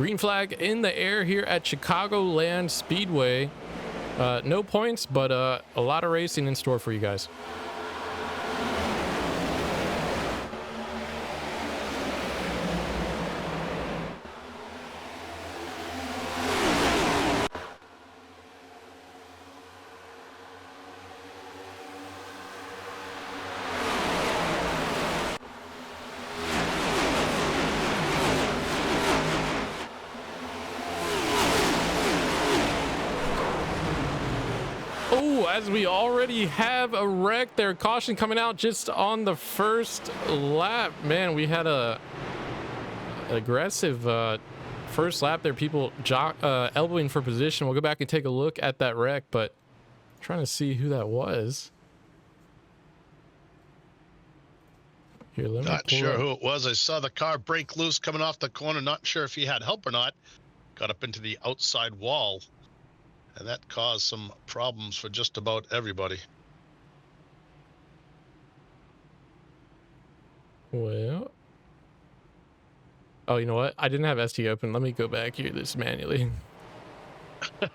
Green flag in the air here at Chicagoland Speedway. No points, but a lot of racing in store for you guys. As we already have a wreck there, caution coming out just on the first lap. Man, we had a aggressive first lap there. People elbowing for position. We'll go back and take a look at that wreck, but I'm trying to see who that was. Here, let me not sure who it was. I saw the car break loose coming off the corner. Not sure if he had help or not. Got up into the outside wall. And that caused some problems for just about everybody. Well, oh, you know what? I didn't have ST open. Let me go back here this manually. It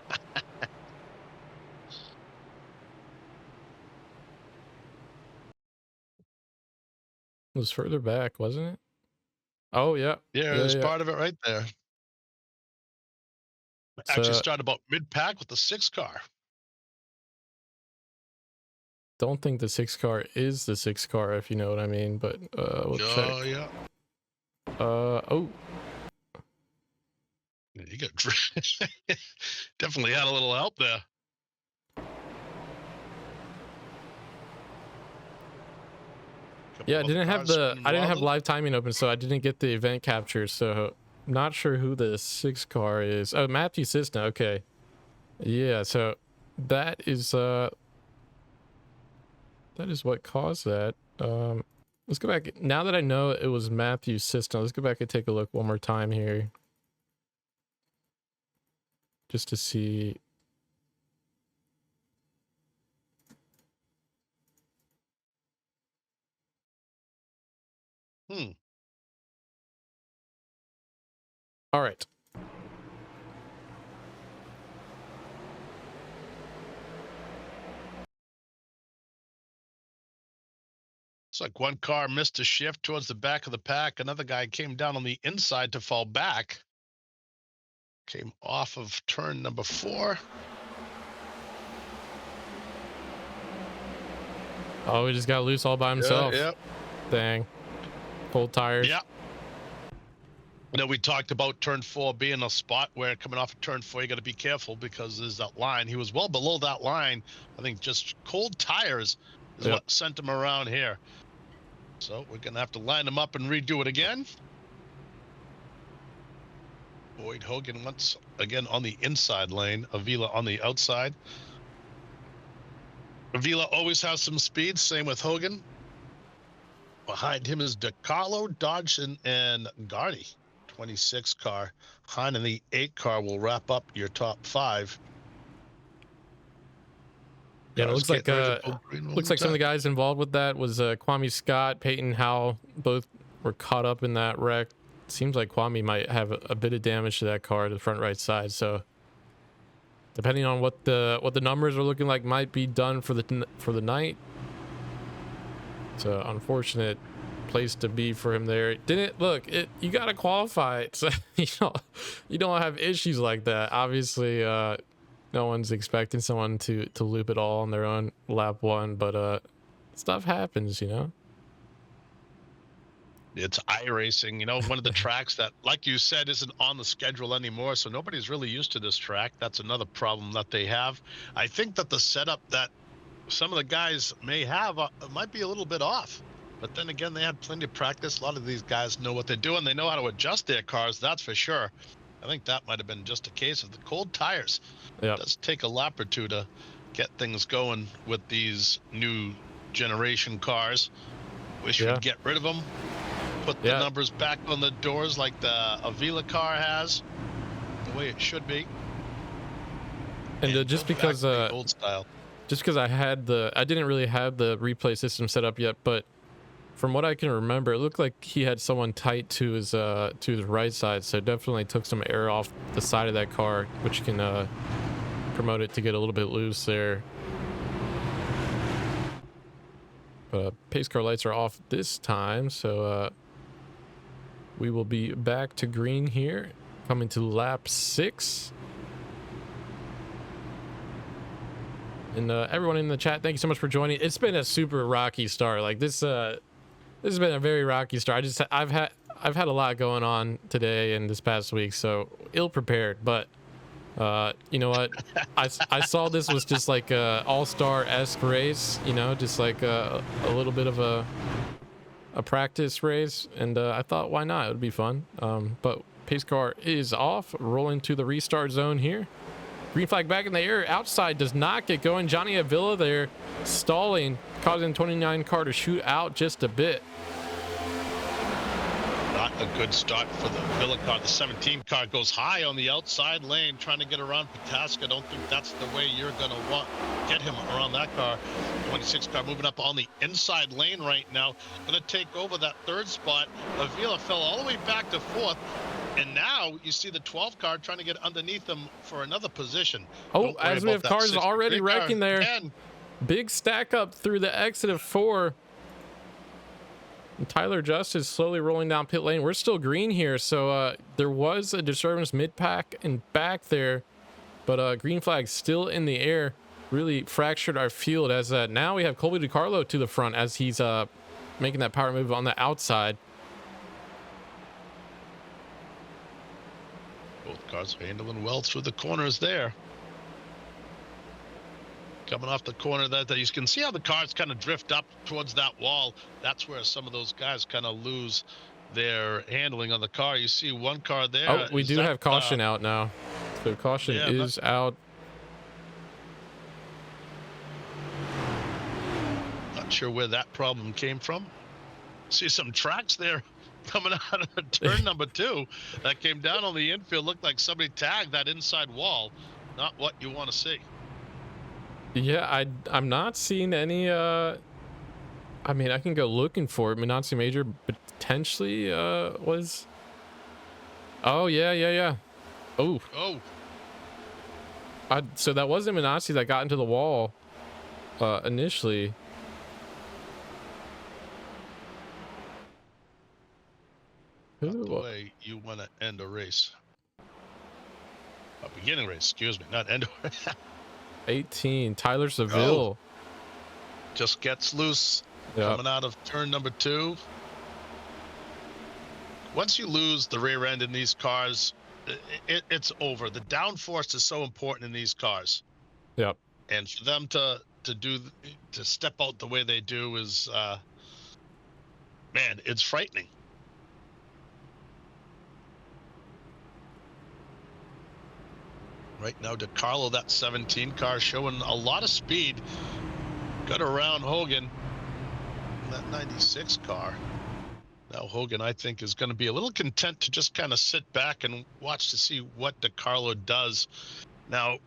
was further back, wasn't it? Oh, yeah. Yeah, there's part of it right there. Actually started about mid-pack with the 6 car. Don't think the 6 car is the 6 car, if you know what I mean, but we'll check. Yeah. Oh. You got definitely had a little help there. Yeah, I didn't have live timing open, so I didn't get the event capture, so not sure who the 6 car is. Oh, Matthew Cisna. Okay. Yeah, so that is what caused that. Let's go back. Now that I know it was Matthew Cisna, let's go back and take a look one more time here. Just to see. All right. It's like one car missed a shift towards the back of the pack. Another guy came down on the inside to fall back. Came off of turn number 4. Oh, he just got loose all by himself. Yep. Dang. Cold tires. Yeah. You know, we talked about turn 4 being a spot where coming off of turn 4, you got to be careful because there's that line. He was well below that line. I think just cold tires is what sent him around here. So we're going to have to line him up and redo it again. Boyd Hogan once again on the inside lane. Avila on the outside. Avila always has some speed. Same with Hogan. Behind him is DeCarlo, Dodson, and Gardy. 26 car. Han and the 8 car will wrap up your top 5. Yeah, it looks like some of the guys involved with that was Kwame Scott, Peyton Howell, both were caught up in that wreck. Seems like Kwame might have a bit of damage to that car, the front right side. So depending on what the numbers are looking like, might be done for the night. It's an unfortunate place to be for him there. You got to qualify. So you don't have issues like that. Obviously, no one's expecting someone to loop it all on their own lap 1, but stuff happens, you know. It's iRacing, you know, one of the tracks that, like you said, isn't on the schedule anymore, so nobody's really used to this track. That's another problem that they have. I think that the setup that some of the guys may have might be a little bit off, but then again, they had plenty of practice. A lot of these guys know what they're doing. They know how to adjust their cars, that's for sure. I think that might have been just a case of the cold tires. It does take a lap or two to get things going with these new generation cars. Wish we'd get rid of them. Put the numbers back on the doors like the Avila car has, the way it should be. And just because old style. Just because I didn't really have the replay system set up yet, but From what I can remember, it looked like he had someone tight to his right side, so definitely took some air off the side of that car, which can promote it to get a little bit loose there. But pace car lights are off this time, so we will be back to green here, coming to lap 6. And everyone in the chat, thank you so much for joining. It's been a super rocky start. Like this has been a very rocky start. I've had a lot going on today and this past week, so ill prepared. But you know what? I saw this was just like a all-star-esque race, you know, just like a little bit of a practice race, and I thought, why not? It would be fun. But pace car is off, rolling to the restart zone here. Green flag back in the air. Outside does not get going. Johnny Avila there stalling, causing 29 car to shoot out just a bit. Not a good start for the Villa car. The 17 car goes high on the outside lane, trying to get around Pataska. I don't think that's the way you're going to get him around that car. 26 car moving up on the inside lane right now. Going to take over that third spot. Avila fell all the way back to fourth. And now you see the 12 car trying to get underneath them for another position. Oh, as we have cars already wrecking there. 10. Big stack up through the exit of 4. And Tyler Just is slowly rolling down pit lane. We're still green here, so there was a disturbance mid-pack and back there, but green flag still in the air. Really fractured our field as now we have Colby DiCarlo to the front as he's making that power move on the outside. Both cars handling well through the corners there. Coming off the corner that you can see how the cars kind of drift up towards that wall. That's where some of those guys kind of lose their handling on the car. You see one car there. Oh, we do have caution out now. So caution is out. Not sure where that problem came from. See some tracks there coming out of turn number 2 that came down on the infield. Looked like somebody tagged that inside wall. Not what you want to see. Yeah, I'm not seeing any I mean, I can go looking for it. Minazzi Major potentially was. Oh yeah. Oh. So that wasn't Minazzi that got into the wall initially. Not the way you want to end a race. A beginning race, excuse me, not end a race. 18, Tyler Seville. Just gets loose. Yep. Coming out of turn number 2. Once you lose the rear end in these cars, it's over. The downforce is so important in these cars. Yep. And for them to step out the way they do is, man, it's frightening. Right now, DiCarlo, that 17 car, showing a lot of speed. Got around Hogan. That 96 car. Now Hogan, I think, is going to be a little content to just kind of sit back and watch to see what DiCarlo does. Now,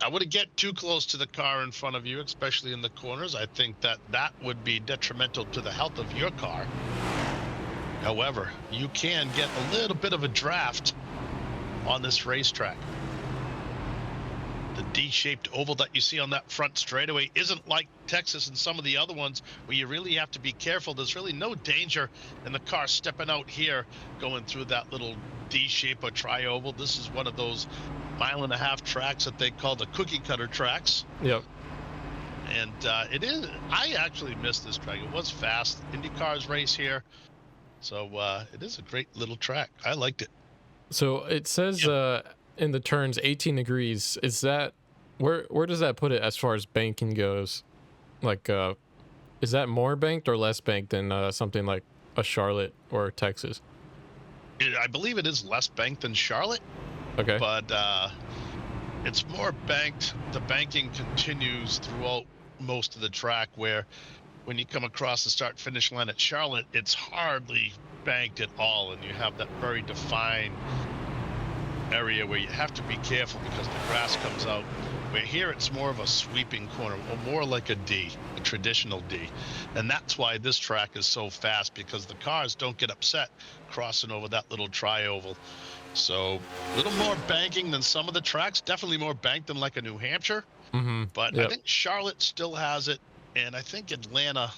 I wouldn't get too close to the car in front of you, especially in the corners. I think that would be detrimental to the health of your car. However, you can get a little bit of a draft on this racetrack. The D-shaped oval that you see on that front straightaway isn't like Texas and some of the other ones where you really have to be careful. There's really no danger in the car stepping out here, going through that little D-shape or tri-oval. This is one of those 1.5 mile tracks that they call the cookie cutter tracks. Yep. And it is. I actually missed this track. It was fast. Indy cars race here, so it is a great little track. I liked it. So it says. Yep. In the turns 18 degrees, is that where does that put it as far as banking goes? Like is that more banked or less banked than something like a Charlotte or Texas? I believe it is less banked than Charlotte. Okay. But it's more banked. The banking continues throughout most of the track, where when you come across the start finish line at Charlotte, it's hardly banked at all, and you have that very defined area where you have to be careful because the grass comes out. Where here it's more of a sweeping corner, or more like a D, a traditional D. And that's why this track is so fast, because the cars don't get upset crossing over that little tri-oval. So a little more banking than some of the tracks, definitely more banked than like a New Hampshire. But I think Charlotte still has it, and I think Atlanta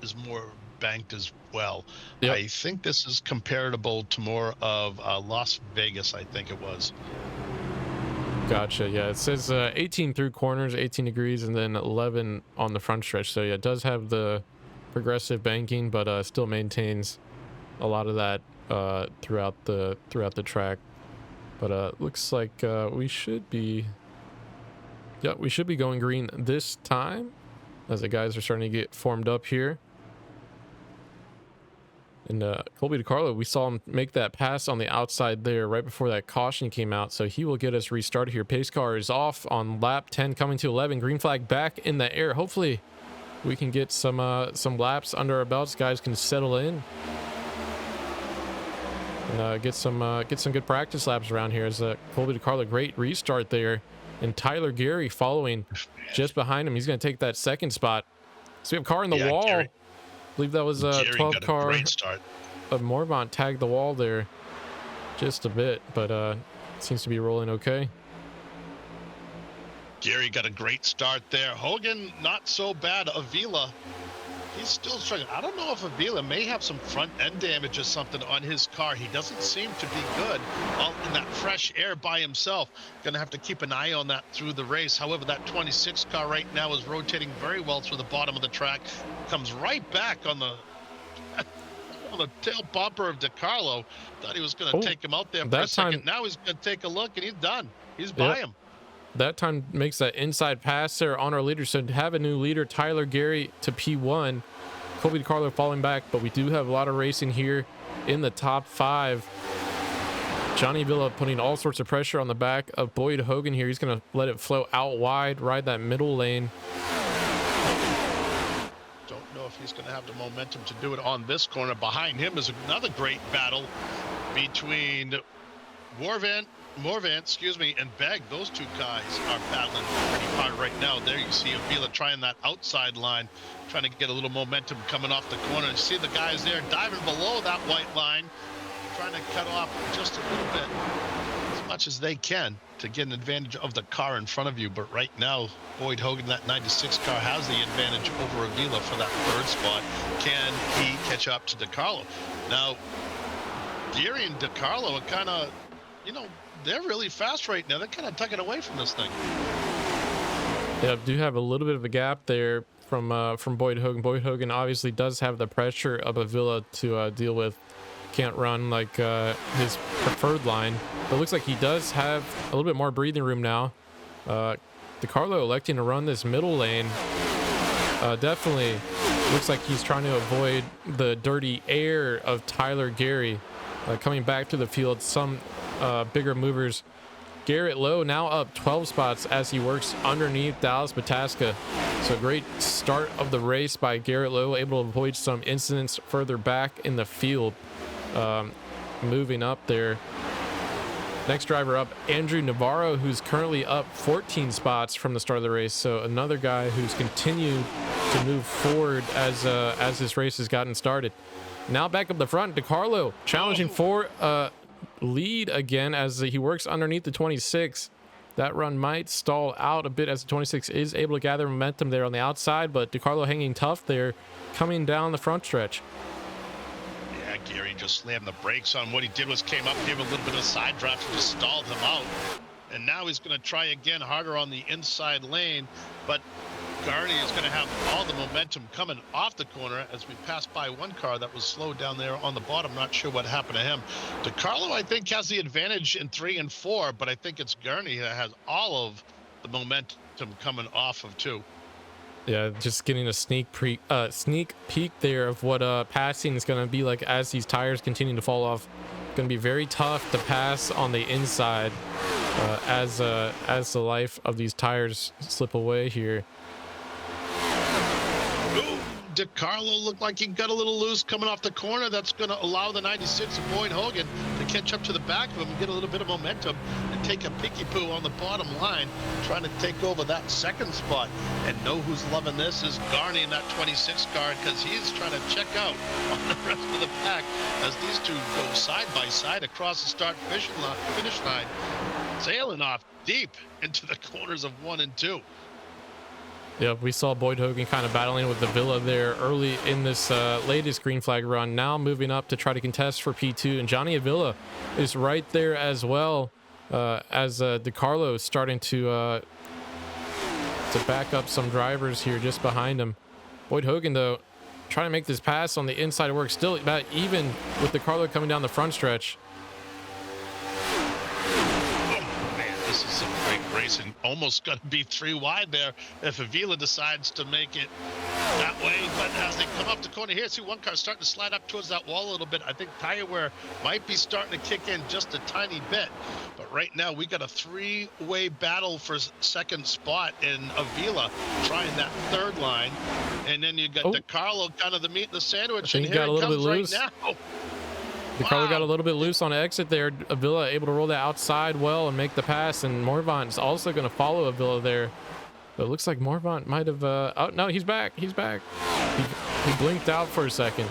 is more banked as well. I think this is comparable to more of Las Vegas, I think it was. Gotcha. Yeah, it says 18 through corners, 18 degrees, and then 11 on the front stretch. So yeah, it does have the progressive banking, but still maintains a lot of that throughout the track. But looks like we should be going green this time, as the guys are starting to get formed up here. And Colby DiCarlo, we saw him make that pass on the outside there right before that caution came out, so he will get us restarted here. Pace car is off on lap 10, coming to 11. Green flag back in the air. Hopefully we can get some laps under our belts. Guys can settle in and get some good practice laps around here. As Colby DiCarlo, great restart there, and Tyler Gary following just behind him. He's going to take that second spot. So we have car in the wall. Gary. I believe that was a 12 car. Great start. Mormont tagged the wall there just a bit, but seems to be rolling okay. Gary got a great start there. Hogan, not so bad. Avila, he's still struggling. I don't know if Avila may have some front end damage or something on his car. He doesn't seem to be good all in that fresh air by himself. Gonna have to keep an eye on that through the race. However, that 26 car right now is rotating very well through the bottom of the track. Comes right back on the tail bumper of DiCarlo. Thought he was going to take him out there for a second. Now he's going to take a look, and he's done. He's by him. That time makes that inside pass there on our leader. So to have a new leader, Tyler Gary to P1. Colby DiCarlo falling back, but we do have a lot of racing here in the top 5. Johnny Villa putting all sorts of pressure on the back of Boyd Hogan here. He's going to let it flow out wide, ride that middle lane. If he's going to have the momentum to do it on this corner. Behind him is another great battle between Morvan, and Begg. Those two guys are battling pretty hard right now. There you see Avila trying that outside line, trying to get a little momentum coming off the corner. You see the guys there diving below that white line, trying to cut off just a little bit, as much as they can, to get an advantage of the car in front of you. But right now, Boyd Hogan, that 96 car, has the advantage over Avila for that third spot. Can he catch up to DiCarlo? Now, Gary and DiCarlo are kind of, they're really fast right now. They're kind of tugging away from this thing. Yeah, do have a little bit of a gap there from Boyd Hogan. Boyd Hogan obviously does have the pressure of Avila to deal with. Can't run like his preferred line, but it looks like he does have a little bit more breathing room now. DiCarlo electing to run this middle lane. Definitely looks like he's trying to avoid the dirty air of Tyler Gary coming back to the field. Some bigger movers. Garrett Lowe now up 12 spots as he works underneath Dallas Bataska. So great start of the race by Garrett Lowe, able to avoid some incidents further back in the field. Moving up there. Next driver up, Andrew Navarro, who's currently up 14 spots from the start of the race. So another guy who's continued to move forward as this race has gotten started. Now back up the front, DiCarlo challenging for lead again as he works underneath the 26. That run might stall out a bit as the 26 is able to gather momentum there on the outside, but DiCarlo hanging tough there, coming down the front stretch. Gary just slammed the brakes on. What he did was came up, gave a little bit of side draft, and just stalled him out. And now he's going to try again harder on the inside lane, but Garney is going to have all the momentum coming off the corner as we pass by one car that was slowed down there on the bottom. Not sure what happened to him. DiCarlo, I think, has the advantage in 3 and 4, but I think it's Garney that has all of the momentum coming off of 2. Yeah, just getting a sneak peek there of what passing is going to be like as these tires continue to fall off. Going to be very tough to pass on the inside as the life of these tires slip away here. Ooh, DiCarlo looked like he got a little loose coming off the corner. That's going to allow the 96 of Boyd Hogan to to catch up to the back of him and get a little bit of momentum and take a picky poo on the bottom line, trying to take over that second spot. And know who's loving this is Garney in that 26 car, because he's trying to check out on the rest of the pack as these two go side by side across the start finish line, sailing off deep into the corners of 1 and 2. Yeah, we saw Boyd Hogan kind of battling with Avila there early in this latest green flag run. Now moving up to try to contest for P2, and Johnny Avila is right there as well, as DeCarlo is starting to back up some drivers here just behind him. Boyd Hogan, though, trying to make this pass on the inside of work, still about even with DeCarlo coming down the front stretch. This is some great racing. Almost going to be 3 wide there if Avila decides to make it that way. But as they come up the corner here, see one car starting to slide up towards that wall a little bit. I think tire wear might be starting to kick in just a tiny bit. But right now we got a 3-way battle for second spot in Avila trying that third line. And then you got DeCarlo kind of the meat in the sandwich. And here got a little it bit comes loose. right now. DeCarlo got a little bit loose on the exit there. Avila able to roll that outside well and make the pass, and Morvant is also going to follow Avila there. But it looks like Morvant might have oh no, he's back. He blinked out for a second.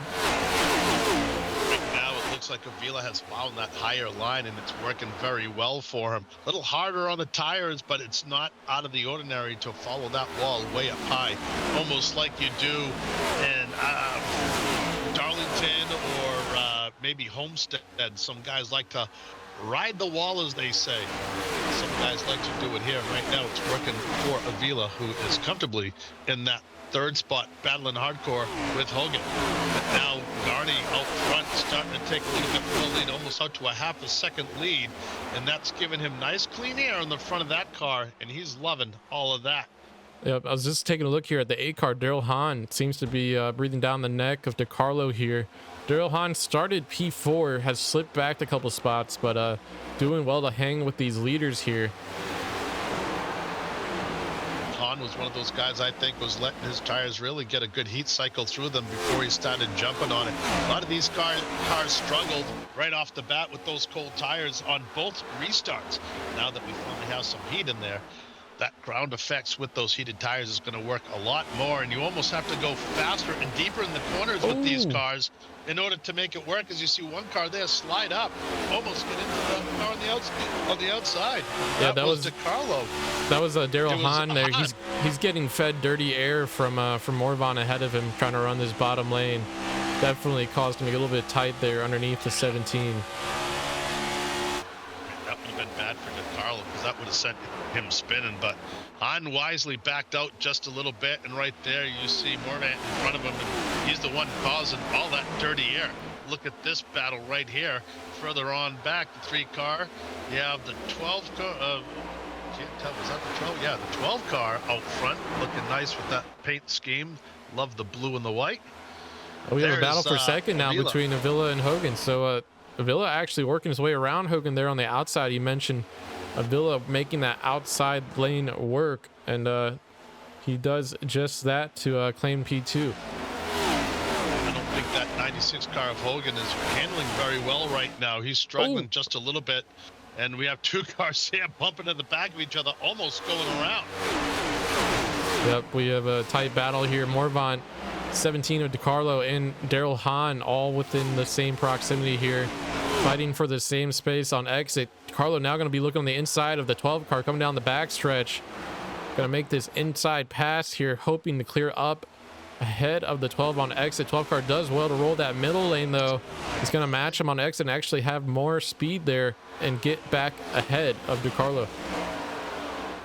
Right now it looks like Avila has found that higher line, and it's working very well for him. A little harder on the tires, but it's not out of the ordinary to follow that wall way up high, almost like you do in Darlington or maybe Homestead. Some guys like to ride the wall, as they say. Some guys like to do it here. Right now it's working for Avila, who is comfortably in that third spot, battling hardcore with Hogan. But now Garney out front starting to take a little bit more lead, almost out to a half a second lead, and that's giving him nice clean air in the front of that car, and he's loving all of that. Yep, I was just taking a look here at the 8 car. Daryl Hahn seems to be breathing down the neck of DeCarlo here. Daryl Hahn started P4, has slipped back a couple spots, but doing well to hang with these leaders here. Hahn was one of those guys I think was letting his tires really get a good heat cycle through them before he started jumping on it. A lot of these cars struggled right off the bat with those cold tires on both restarts. Now that we finally have some heat in there, that ground effects with those heated tires is going to work a lot more, and you almost have to go faster and deeper in the corners with these cars in order to make it work. As you see one car there slide up, almost get into the car on the outside. Yeah, that was DeCarlo. That was Daryl Hahn there. He's getting fed dirty air from Morvan ahead of him, trying to run this bottom lane. Definitely caused him to get a little bit tight there underneath the 17. That would have been bad for DeCarlo, because that would have sent him spinning. But Hahn wisely backed out just a little bit, and right there you see Morvan in front of him, and he's the one causing all that dirty air. Look at this battle right here. Further on back, the 3 car, you have the 12 car. Can't tell, was that the 12? Yeah, the 12 car out front, looking nice with that paint scheme. Love the blue and the white. We have a battle for second now Avila between Avila and Hogan. So Avila actually working his way around Hogan there on the outside. You mentioned Avila making that outside lane work, and he does just that to claim P2. I don't think that 96 car of Hogan is handling very well right now. He's struggling just a little bit, and we have 2 cars here bumping in the back of each other, almost going around. Yep, we have a tight battle here. Morvan, 17 of DeCarlo, and Daryl Hahn all within the same proximity here, fighting for the same space on exit. DeCarlo now going to be looking on the inside of the 12 car coming down the backstretch. Going to make this inside pass here, hoping to clear up ahead of the 12 on exit. 12 car does well to roll that middle lane, though. He's going to match him on exit and actually have more speed there and get back ahead of DeCarlo.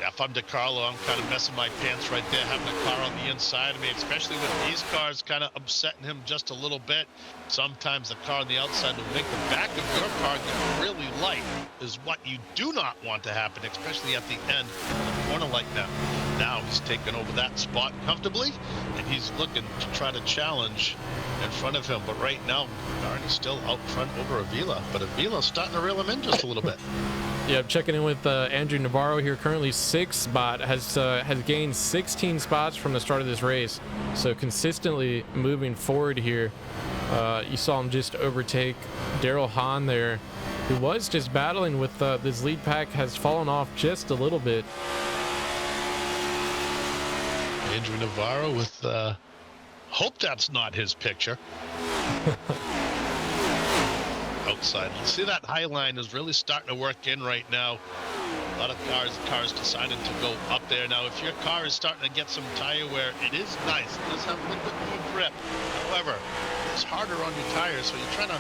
Yeah, if I'm DeCarlo, I'm kind of messing my pants right there, having a car on the inside of me, especially with these cars kind of upsetting him just a little bit. Sometimes the car on the outside will make the back of your car get really light, is what you do not want to happen, especially at the end of the corner like that. Now he's taken over that spot comfortably, and he's looking to try to challenge in front of him. But right now, Garney's still out front over Avila, but Avila's starting to reel him in just a little bit. Yeah, checking in with Andrew Navarro here. Currently 6th spot, has gained 16 spots from the start of this race. So consistently moving forward here. You saw him just overtake Daryl Hahn there who was just battling with this lead pack, has fallen off just a little bit. Andrew Navarro with hope that's not his picture. Outside. You see that high line is really starting to work in right now. A lot of cars decided to go up there. Now, if your car is starting to get some tire wear, it is nice. It does have a little bit more grip. However, it's harder on your tires, so you're trying to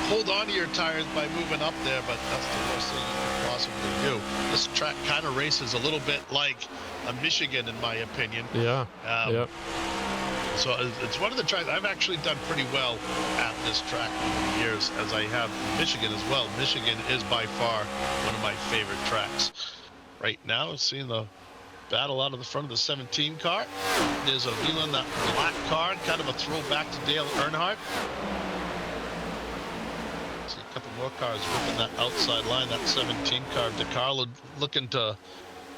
hold on to your tires by moving up there, but that's the worst thing you can possibly do. This track kind of races a little bit like a Michigan, in my opinion. Yeah. Yep. So it's one of the tracks I've actually done pretty well at this track over the years, as I have Michigan as well. Michigan is by far one of my favorite tracks. Right now, seeing the battle out of the front of the 17 car. There's a wheel on that black car, kind of a throwback to Dale Earnhardt. See a couple more cars ripping that outside line, that 17 car. DeCarlo looking to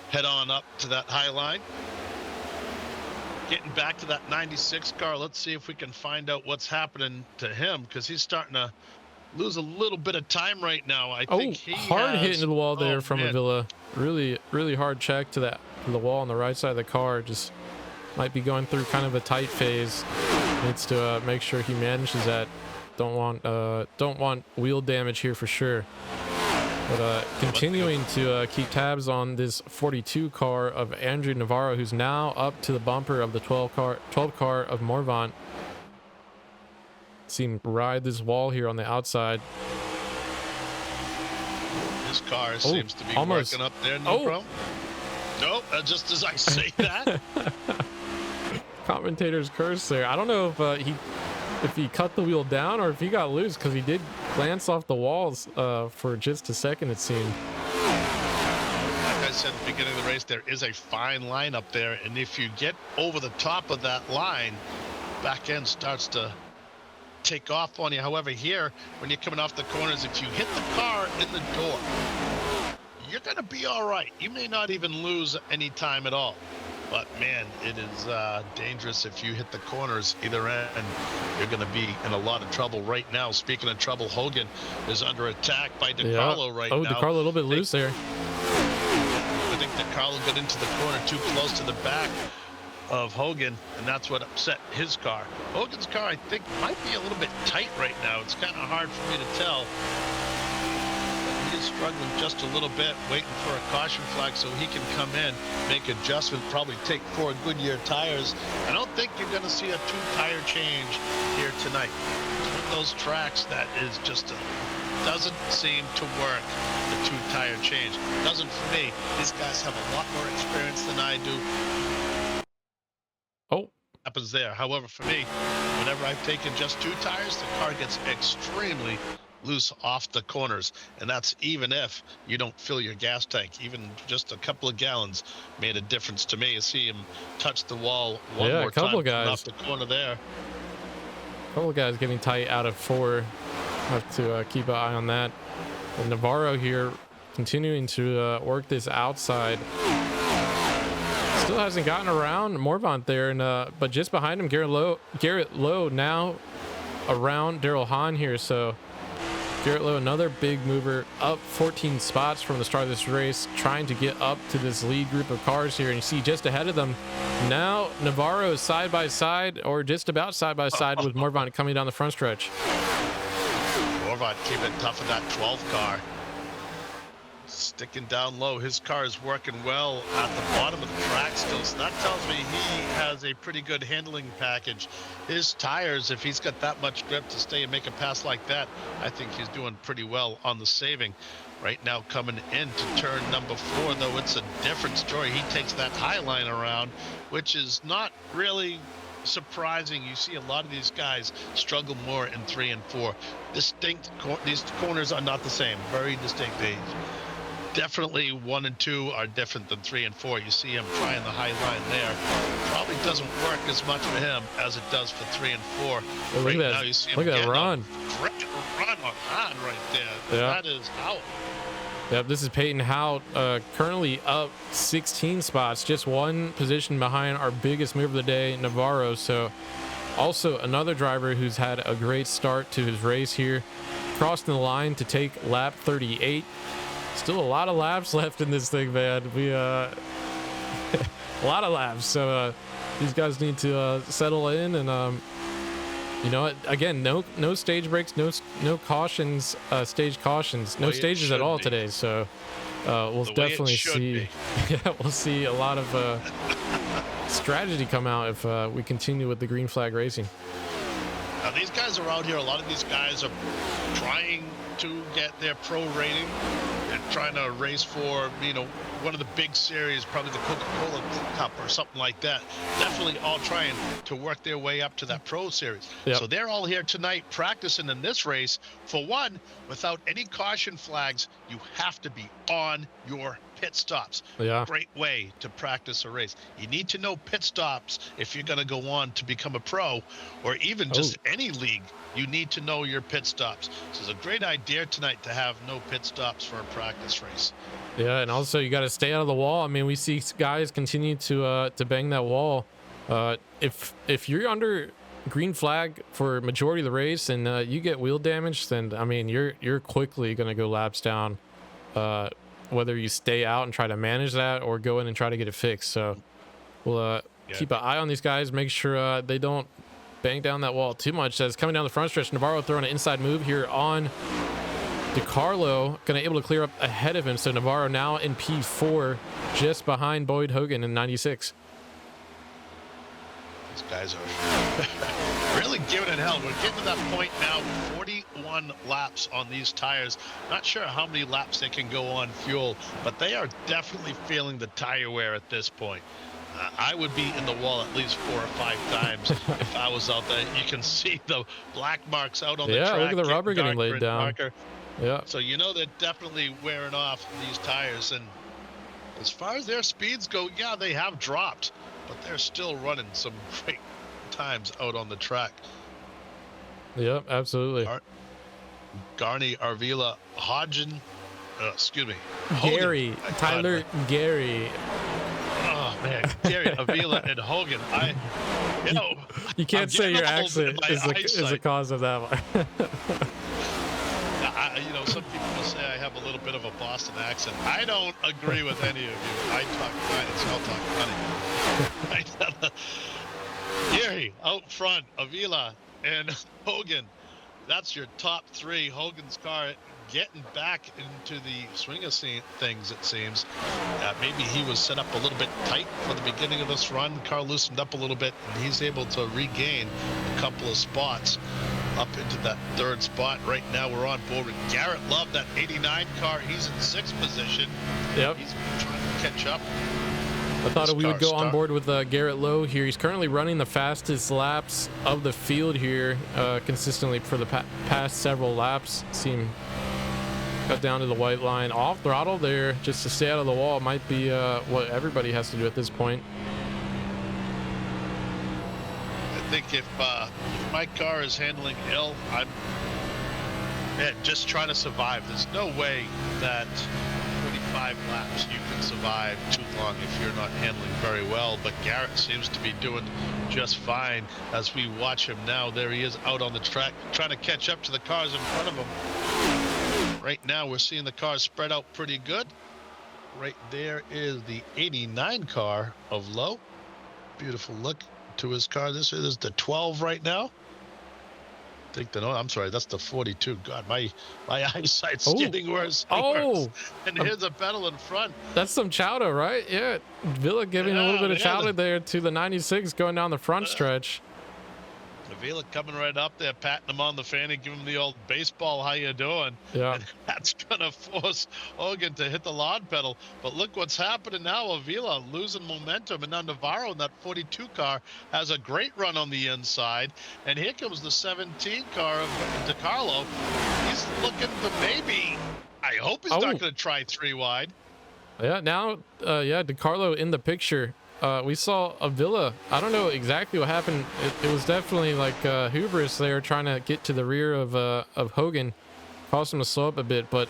head on up to that high line. Getting back to that 96 car, let's see if we can find out what's happening to him, because he's starting to lose a little bit of time right now. I think he hard hit into the wall there from man. Avila. Really hard check to the wall on the right side of the car. Just might be going through kind of a tight phase. Needs to make sure he manages that. Don't want wheel damage here for sure. But continuing to keep tabs on this 42 car of Andrew Navarro, who's now up to the bumper of the 12 car of Morvant. See him ride this wall here on the outside. His car seems to be almost working up there. No problem. Nope, just as I say that. Commentator's curse there. I don't know if he cut the wheel down or if he got loose, because he did glance off the walls for just a second, it seemed. Like I said at the beginning of the race, there is a fine line up there, and if you get over the top of that line, back end starts to take off on you. However, here, when you're coming off the corners, if you hit the car in the door, you're going to be all right. You may not even lose any time at all. But, man, it is dangerous if you hit the corners either end. You're going to be in a lot of trouble right now. Speaking of trouble, Hogan is under attack by DeCarlo right now. DeCarlo a little bit loose there. I think DeCarlo got into the corner too close to the back of Hogan, and that's what upset his car. Hogan's car, I think, might be a little bit tight right now. It's kind of hard for me to tell. He is struggling just a little bit, waiting for a caution flag so he can come in, make adjustment, probably take 4 Goodyear tires. I don't think you're going to see a 2-tire change here tonight. It's one of those tracks that is just doesn't seem to work, the 2-tire change. Doesn't for me. These guys have a lot more experience than I do. Happens there. However, for me, whenever I've taken just 2 tires, the car gets extremely loose off the corners, and that's even if you don't fill your gas tank. Even just a couple of gallons made a difference to me. You see him touch the wall one more time off the corner there. A couple of guys getting tight out of 4. Have to keep an eye on that. And Navarro here continuing to work this outside. Still hasn't gotten around Morvant there, and but just behind him, Garrett Lowe now around Daryl Hahn here. So Garrett Lowe, another big mover, up 14 spots from the start of this race, trying to get up to this lead group of cars here. And you see just ahead of them now, Navarro is side by side, or just about side by side, with Morvant coming down the front stretch. Morvant keeping tough in that 12 car. Sticking down low. His car is working well at the bottom of the track still, so that tells me he has a pretty good handling package. His tires, if he's got that much grip to stay and make a pass like that, I think he's doing pretty well on the saving. Right now, coming into turn number 4, though, it's a different story. He takes that high line around, which is not really surprising. You see a lot of these guys struggle more in 3 and 4. These corners are not the same. Very distinct. Definitely 1 and 2 are different than 3 and 4. You see him trying the high line there. Probably doesn't work as much for him as it does for 3 and 4. Well, right now, you see him look at that run. Run on Han right there. Yeah. That is Howe. Yep, this is Peyton Howe, currently up 16 spots, just 1 position behind our biggest mover of the day, Navarro. So also another driver who's had a great start to his race here. crossing the line to take lap 38. Still a lot of laps left in this thing, man. We a lot of laps, so these guys need to settle in, and you know, again, no stage breaks, no cautions, stage cautions, no stages at all today. So we'll definitely see. Yeah, we'll see a lot of strategy come out if we continue with the green flag racing. Now these guys are out here. A lot of these guys are trying to get their pro rating and trying to race for, you know, one of the big series, probably the Coca-Cola Cup or something like that. Definitely all trying to work their way up to that pro series. Yep. So they're all here tonight practicing in this race. For one, without any caution flags, you have to be on your pit stops. Yeah. Great way to practice a race. You need to know pit stops if you're going to go on to become a pro, or even just any league. You need to know your pit stops. So it's a great idea tonight to have no pit stops for a practice race. Yeah, and also you got to stay out of the wall. I mean, we see guys continue to bang that wall. If you're under green flag for majority of the race and you get wheel damage, then I mean you're quickly gonna go laps down. Whether you stay out and try to manage that or go in and try to get it fixed. So we'll keep an eye on these guys, make sure they don't bang down that wall too much. As coming down the front stretch, Navarro throwing an inside move here on DiCarlo, gonna able to clear up ahead of him. So Navarro now in P4, just behind Boyd Hogan in 96. These guys are really giving it hell. We're getting to that point now, 41 laps on these tires. Not sure how many laps they can go on fuel, but they are definitely feeling the tire wear at this point. I would be in the wall at least 4 or 5 times if I was out there. You can see the black marks out on the track. Yeah, look at the rubber getting laid down. Darker. Yeah. So you know they're definitely wearing off these tires. And as far as their speeds go, yeah, they have dropped, but they're still running some great times out on the track. Yep, absolutely. Garney, Arvila, Hodgen, excuse me, Gary, Hogan. Tyler Gary. Oh man, Gary, Avila, and Hogan. You can't say your accent is the cause of that one. You know, some people will say I have a little bit of a Boston accent. I don't agree with any of you. I talk fine. It's all talk funny. Gary out front, Avila and Hogan. That's your top 3. Hogan's car getting back into the swing of things, it seems. Maybe he was set up a little bit tight for the beginning of this run. Car loosened up a little bit, and he's able to regain a couple of spots up into that 3rd spot. Right now we're on board with Garrett Love, that 89 car. He's in 6th position. Yep. He's trying to catch up. I thought we would go on board with Garrett Lowe here. He's currently running the fastest laps of the field here consistently for the past several laps. Seem cut down to the white line, off throttle there just to stay out of the wall. Might be what everybody has to do at this point. I think if my car is handling ill, I'm just trying to survive. There's no way that 45 laps you can survive too long if you're not handling very well, but Garrett seems to be doing just fine as we watch him now. There he is out on the track trying to catch up to the cars in front of him. Right now we're seeing the cars spread out pretty good. Right there is the 89 car of Lowe. Beautiful look to his car. This is the 12 right now. I'm sorry, that's the 42. God, my eyesight's getting worse. And here's a pedal in front. That's some chowder, right? Yeah, Villa giving a little bit of chowder there to the 96 going down the front stretch. Avila coming right up there, patting him on the fanny, giving him the old baseball, how you doing? Yeah. And that's going to force Hogan to hit the lawn pedal. But look what's happening now. Avila losing momentum, and now Navarro in that 42 car has a great run on the inside. And here comes the 17 car of DiCarlo. He's looking to maybe, I hope he's not going to try 3 wide. Yeah, now, DiCarlo in the picture. We saw Avila. I don't know exactly what happened. It was definitely like hubris there, trying to get to the rear of Hogan, caused him to slow up a bit. But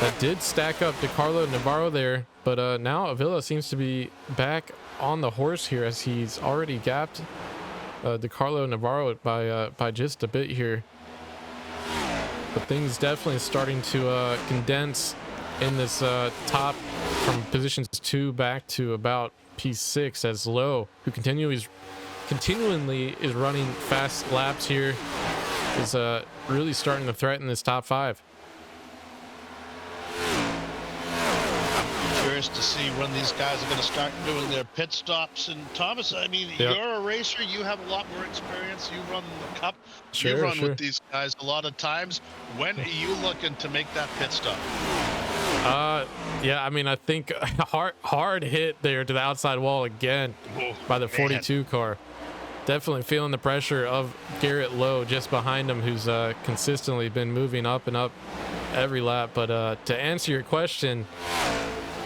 that did stack up DiCarlo and Navarro there. But now Avila seems to be back on the horse here, as he's already gapped DiCarlo and Navarro by just a bit here. but things definitely starting to condense in this top from positions 2 back to about P6, as Lowe, who continually is running fast laps here, is really starting to threaten this top 5. Curious to see when these guys are going to start doing their pit stops. And Thomas, I mean, Yep. You're a racer. You have a lot more experience. You run the Cup. Sure, you run sure. with these guys a lot of times. When are you looking to make that pit stop? Yeah, I mean, I think hard hit there to the outside wall again by the 42 car. Definitely feeling the pressure of Garrett Lowe just behind him, who's consistently been moving up and up every lap. But to answer your question,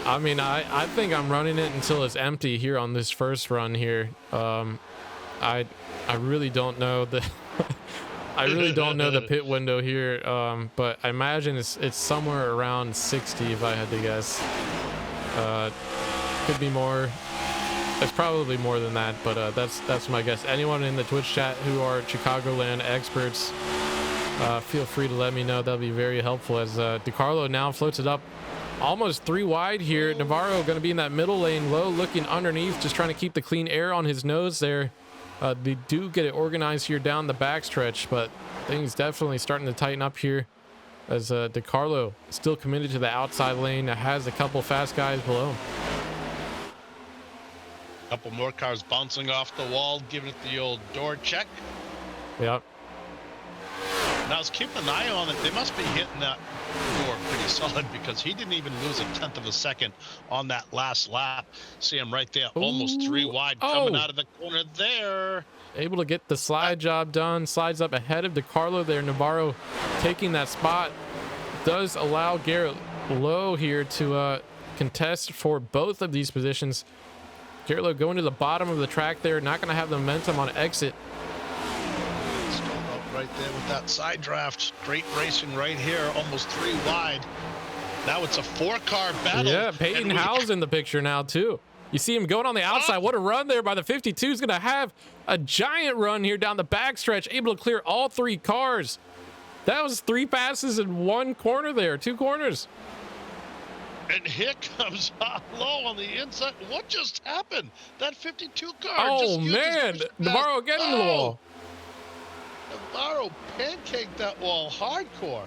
I mean, I think I'm running it until it's empty here on this first run here. I really don't know the I really don't know the pit window here, but I imagine it's somewhere around 60 if I had to guess. Could be more. It's probably more than that, but that's my guess. Anyone in the Twitch chat who are Chicagoland experts, feel free to let me know. That'll be very helpful, as DiCarlo now floats it up almost 3 wide here. Navarro going to be in that middle lane. Low looking underneath, just trying to keep the clean air on his nose there. They do get it organized here down the backstretch, but things definitely starting to tighten up here, as DiCarlo still committed to the outside lane. Has a couple fast guys below him. Couple more cars bouncing off the wall, giving it the old door check. Yep. Now, I was keeping an eye on it. They must be hitting that door pretty solid, because he didn't even lose a 1/10 of a second on that last lap. See him right there, almost 3 wide, coming out of the corner there. Able to get the slide job done. Slides up ahead of DiCarlo there. Navarro taking that spot does allow Garrett Lowe here to contest for both of these positions. Garrett Lowe going to the bottom of the track there, not going to have the momentum on exit. Still up right there with that side draft. Great racing right here, almost 3 wide. Now it's a 4-car battle. Yeah, Peyton Howell's in the picture now too. You see him going on the outside. What a run there by the 52. He's going to have a giant run here down the backstretch, able to clear all 3 cars. That was 3 passes in 1 corner there, 2 corners. And here comes Lowe on the inside. What just happened? That 52 car. Oh, man. Navarro again into the wall. Navarro pancaked that wall hardcore.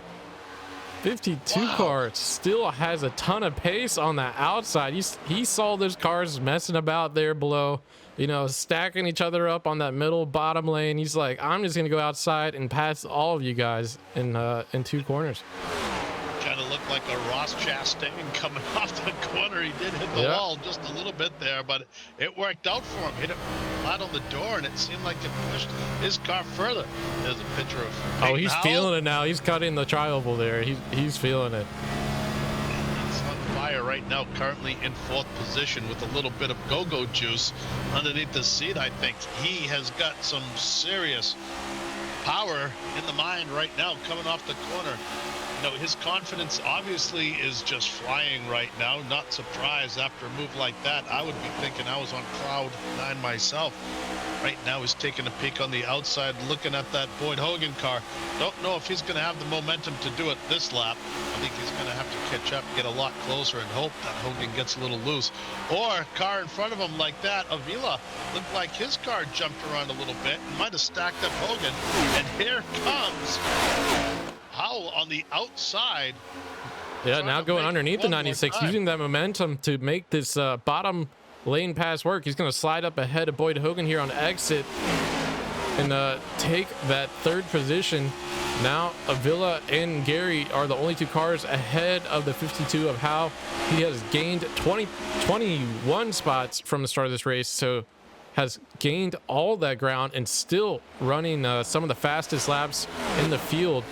52 car still has a ton of pace on the outside. He saw those cars messing about there below, you know, stacking each other up on that middle bottom lane. He's like, I'm just going to go outside and pass all of you guys in 2 corners. Kind of looked like a Ross Chastain coming off the corner. He did hit the wall just a little bit there, but it worked out for him. Hit it flat on the door, and it seemed like it pushed his car further. There's a picture of Peyton he's Howell. feeling it now. He's cutting the tri-oval there. He's feeling it. He's on fire right now, currently in 4th position with a little bit of go-go juice underneath the seat. I think he has got some serious power in the mind right now, coming off the corner. You know, his confidence obviously is just flying right now. Not surprised after a move like that. I would be thinking I was on cloud 9 myself. Right now he's taking a peek on the outside, looking at that Boyd Hogan car. Don't know if he's going to have the momentum to do it this lap. I think he's going to have to catch up, get a lot closer, and hope that Hogan gets a little loose. Or car in front of him like that, Avila, looked like his car jumped around a little bit and might have stacked up Hogan. And here comes Howell on the outside. Yeah, now going underneath the 96, using that momentum to make this bottom lane pass work. He's going to slide up ahead of Boyd Hogan here on exit and take that 3rd position. Now Avila and Gary are the only 2 cars ahead of the 52 of Howe. He has gained 21 spots from the start of this race, so has gained all that ground and still running some of the fastest laps in the field.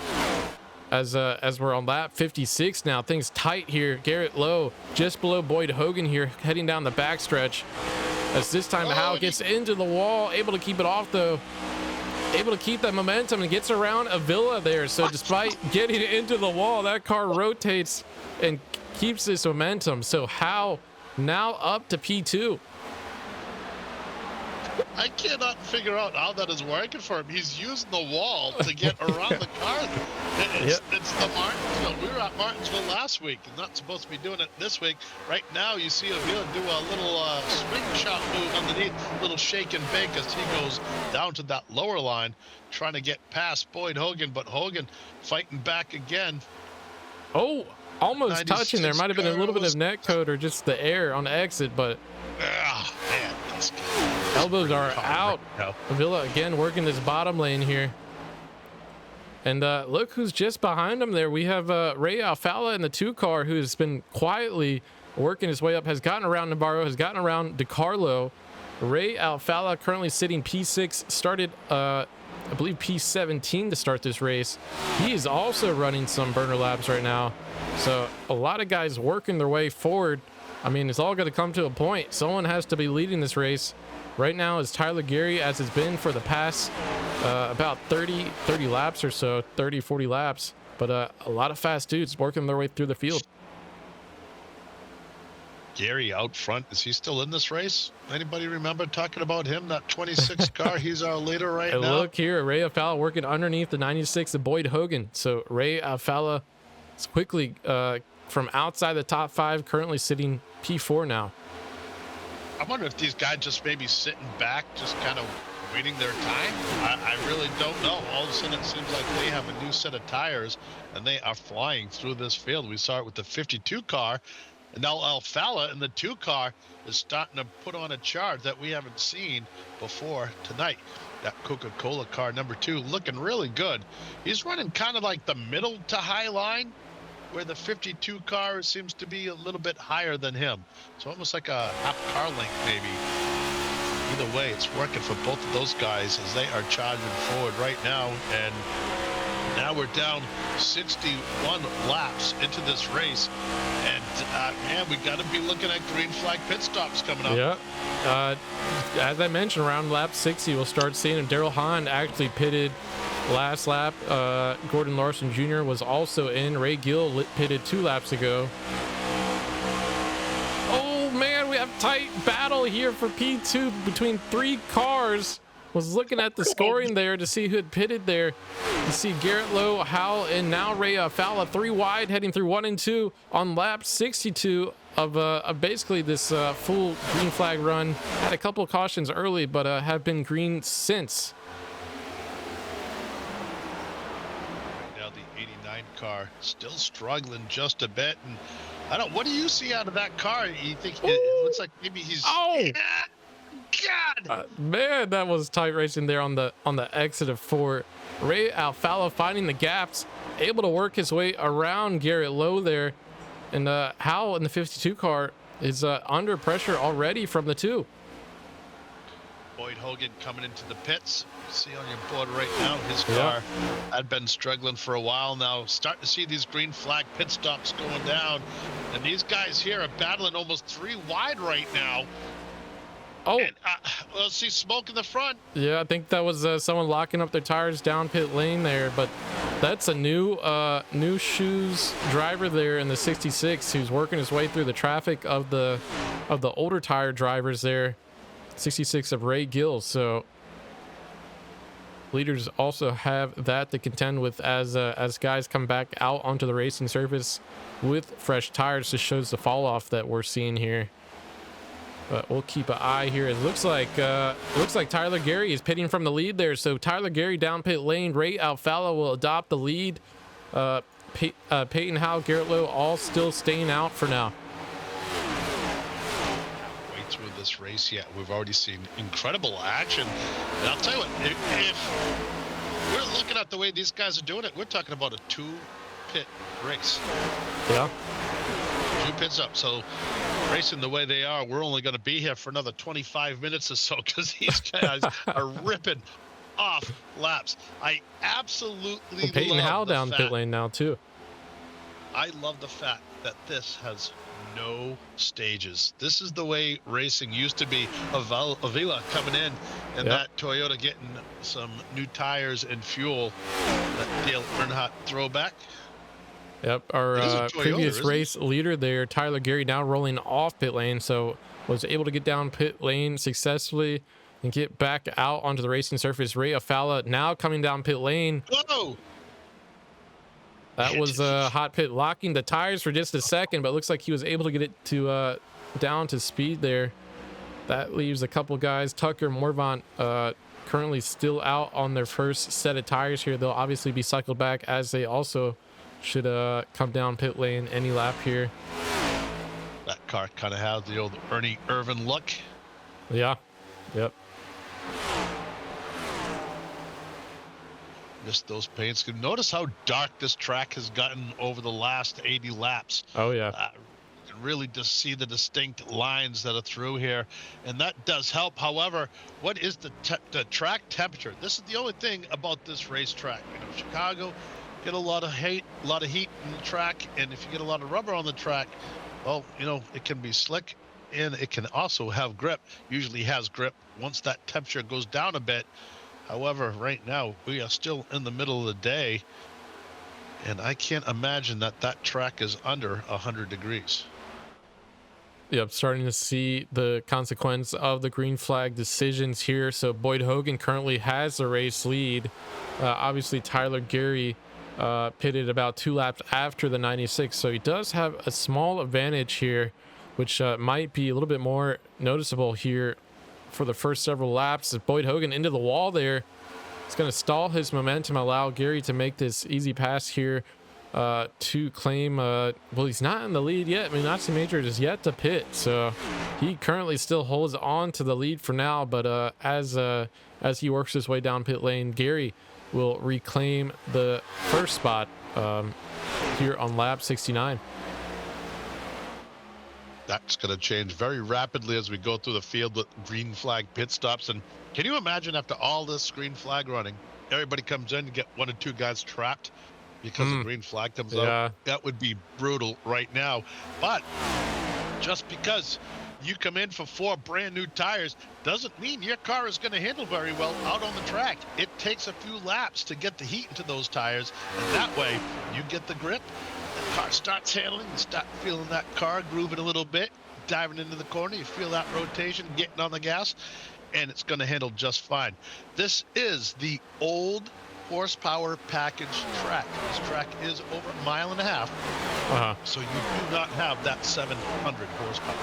As we're on lap 56 now, things tight here. Garrett Lowe just below Boyd Hogan here, heading down the backstretch. As this time Howe gets into the wall, able to keep it off though. Able to keep that momentum and gets around Avila there. So despite getting into the wall, that car rotates and keeps this momentum. So Howe now up to P2. I cannot figure out how that is working for him. He's using the wall to get around the car. It's the Martinsville. We were at Martinsville last week and not supposed to be doing it this week. Right now, you see Avila do a little swing shot move underneath, little shake and bake as he goes down to that lower line, trying to get past Boyd Hogan, but Hogan fighting back again. Oh, almost touching there. Might have been a little bit of net code or just the air on the exit, but man, elbows are out. Avila again working this bottom lane here. And look who's just behind him there. We have Ray Alfala in the 2 car, who's been quietly working his way up, has gotten around Navarro, has gotten around DiCarlo. Ray Alfala currently sitting P6, started I believe P17 to start this race. He is also running some burner laps right now. So a lot of guys working their way forward. I mean, it's all going to come to a point. Someone has to be leading this race. Right now is Tyler Gary, as it's been for the past about 30 laps or so, 30, 40 laps. But a lot of fast dudes working their way through the field. Gary out front, is he still in this race? Anybody remember talking about him? That 26 car, he's our leader right now. Look here, Ray Alfala working underneath the 96 of Boyd Hogan. So Ray Alfala is quickly from outside the top 5, currently sitting P4 now. I wonder if these guys just maybe sitting back, just kind of waiting their time. I really don't know. All of a sudden, it seems like they have a new set of tires, and they are flying through this field. We saw it with the 52 car, and now Alfala in the 2 car is starting to put on a charge that we haven't seen before tonight. That Coca-Cola car, number 2, looking really good. He's running kind of like the middle to high line, where the 52 car seems to be a little bit higher than him. So almost like a half car length maybe. Either way, it's working for both of those guys as they are charging forward right now. And now we're down 61 laps into this race. And man, we got to be looking at green flag pit stops coming up. Yeah. As I mentioned, around lap 60, we'll start seeing him. Daryl Hahn actually pitted last lap. Gordon Larson Jr. was also in. Ray Gill pitted 2 laps ago. Oh man, we have tight battle here for P2 between 3 cars. Was looking at the scoring there to see who had pitted there. You see Garrett Lowe, Howell, and now Ray Fowler 3 wide heading through 1 and 2 on lap 62 of basically this full green flag run. Had a couple of cautions early, but have been green since. Now the 89 car still struggling just a bit. And I don't. What do you see out of that car? You think it looks like maybe he's? Oh. God! Man, that was tight racing there on the exit of 4. Ray Alfala finding the gaps, able to work his way around Garrett Lowe there, and Howell in the 52 car is under pressure already from the 2. Boyd Hogan coming into the pits. See on your board right now, his car had been struggling for a while now. Starting to see these green flag pit stops going down, and these guys here are battling almost 3 wide right now. Oh, and, we'll see smoke in the front. Yeah, I think that was someone locking up their tires down pit lane there, but that's a new shoes driver there in the 66 who's working his way through the traffic of the older tire drivers there. 66 of Ray Gill. So leaders also have that to contend with as guys come back out onto the racing surface with fresh tires. Just shows the fall off that we're seeing here. But we'll keep an eye here. It looks like Tyler Gary is pitting from the lead there. So Tyler Gary down pit lane. Ray Alfala will adopt the lead. Peyton Howe, Garrett Lowe, all still staying out for now. Way through this race yet. We've already seen incredible action. And I'll tell you what, if we're looking at the way these guys are doing it, we're talking about a 2-pit race. Yeah. 2 pits up. So racing the way they are, we're only going to be here for another 25 minutes or so because these guys are ripping off laps. I absolutely Peyton love Howe the down fact, pit lane now too. I love the fact that this has no stages. This is the way racing used to be. Avila coming in and that Toyota getting some new tires and fuel. That Dale Earnhardt throwback. Yep, our Toyota, previous race leader there, Tyler Gary, now rolling off pit lane, so was able to get down pit lane successfully. and get back out onto the racing surface. Ray Afala now coming down pit lane. Whoa! That was a hot pit, locking the tires for just a second, but looks like he was able to get it to down to speed there. That leaves a couple guys. Tucker, Morvant, currently still out on their first set of tires here. They'll obviously be cycled back, as they also should come down pit lane any lap here. That car kind of has the old Ernie Irvan look. Yeah. Yep. Just those paints. Notice how dark this track has gotten over the last 80 laps. Oh yeah. You can really just see the distinct lines that are through here, and that does help. However, what is the track temperature? This is the only thing about this racetrack. Chicago get a lot of heat in the track, and if you get a lot of rubber on the track, well, it can be slick, and it can also have grip. Usually has grip once that temperature goes down a bit. However, right now we are still in the middle of the day, and I can't imagine that track is under 100 degrees. Yep, starting to see the consequence of the green flag decisions here. So Boyd Hogan currently has the race lead. Obviously, Tyler Gary pitted about 2 laps after the 96, so he does have a small advantage here, which might be a little bit more noticeable here for the first several laps. As Boyd Hogan into the wall there, it's going to stall his momentum, allow Gary to make this easy pass here to claim, well, he's not in the lead yet. I mean, Nazi Major is yet to pit, so he currently still holds on to the lead for now, but as he works his way down pit lane, Gary will reclaim the first spot here on lap 69. That's going to change very rapidly as we go through the field with green flag pit stops. And can you imagine, after all this green flag running, everybody comes in to get 1 or 2 guys trapped because the green flag comes out? That would be brutal right now. But just because you come in for 4 brand new tires doesn't mean your car is going to handle very well out on the track. It takes a few laps to get the heat into those tires, and that way you get the grip. The car starts handling, you start feeling that car grooving a little bit, diving into the corner, you feel that rotation, getting on the gas, and it's going to handle just fine. This is the old horsepower package track. This track is over 1.5 miles, so you do not have that 700 horsepower.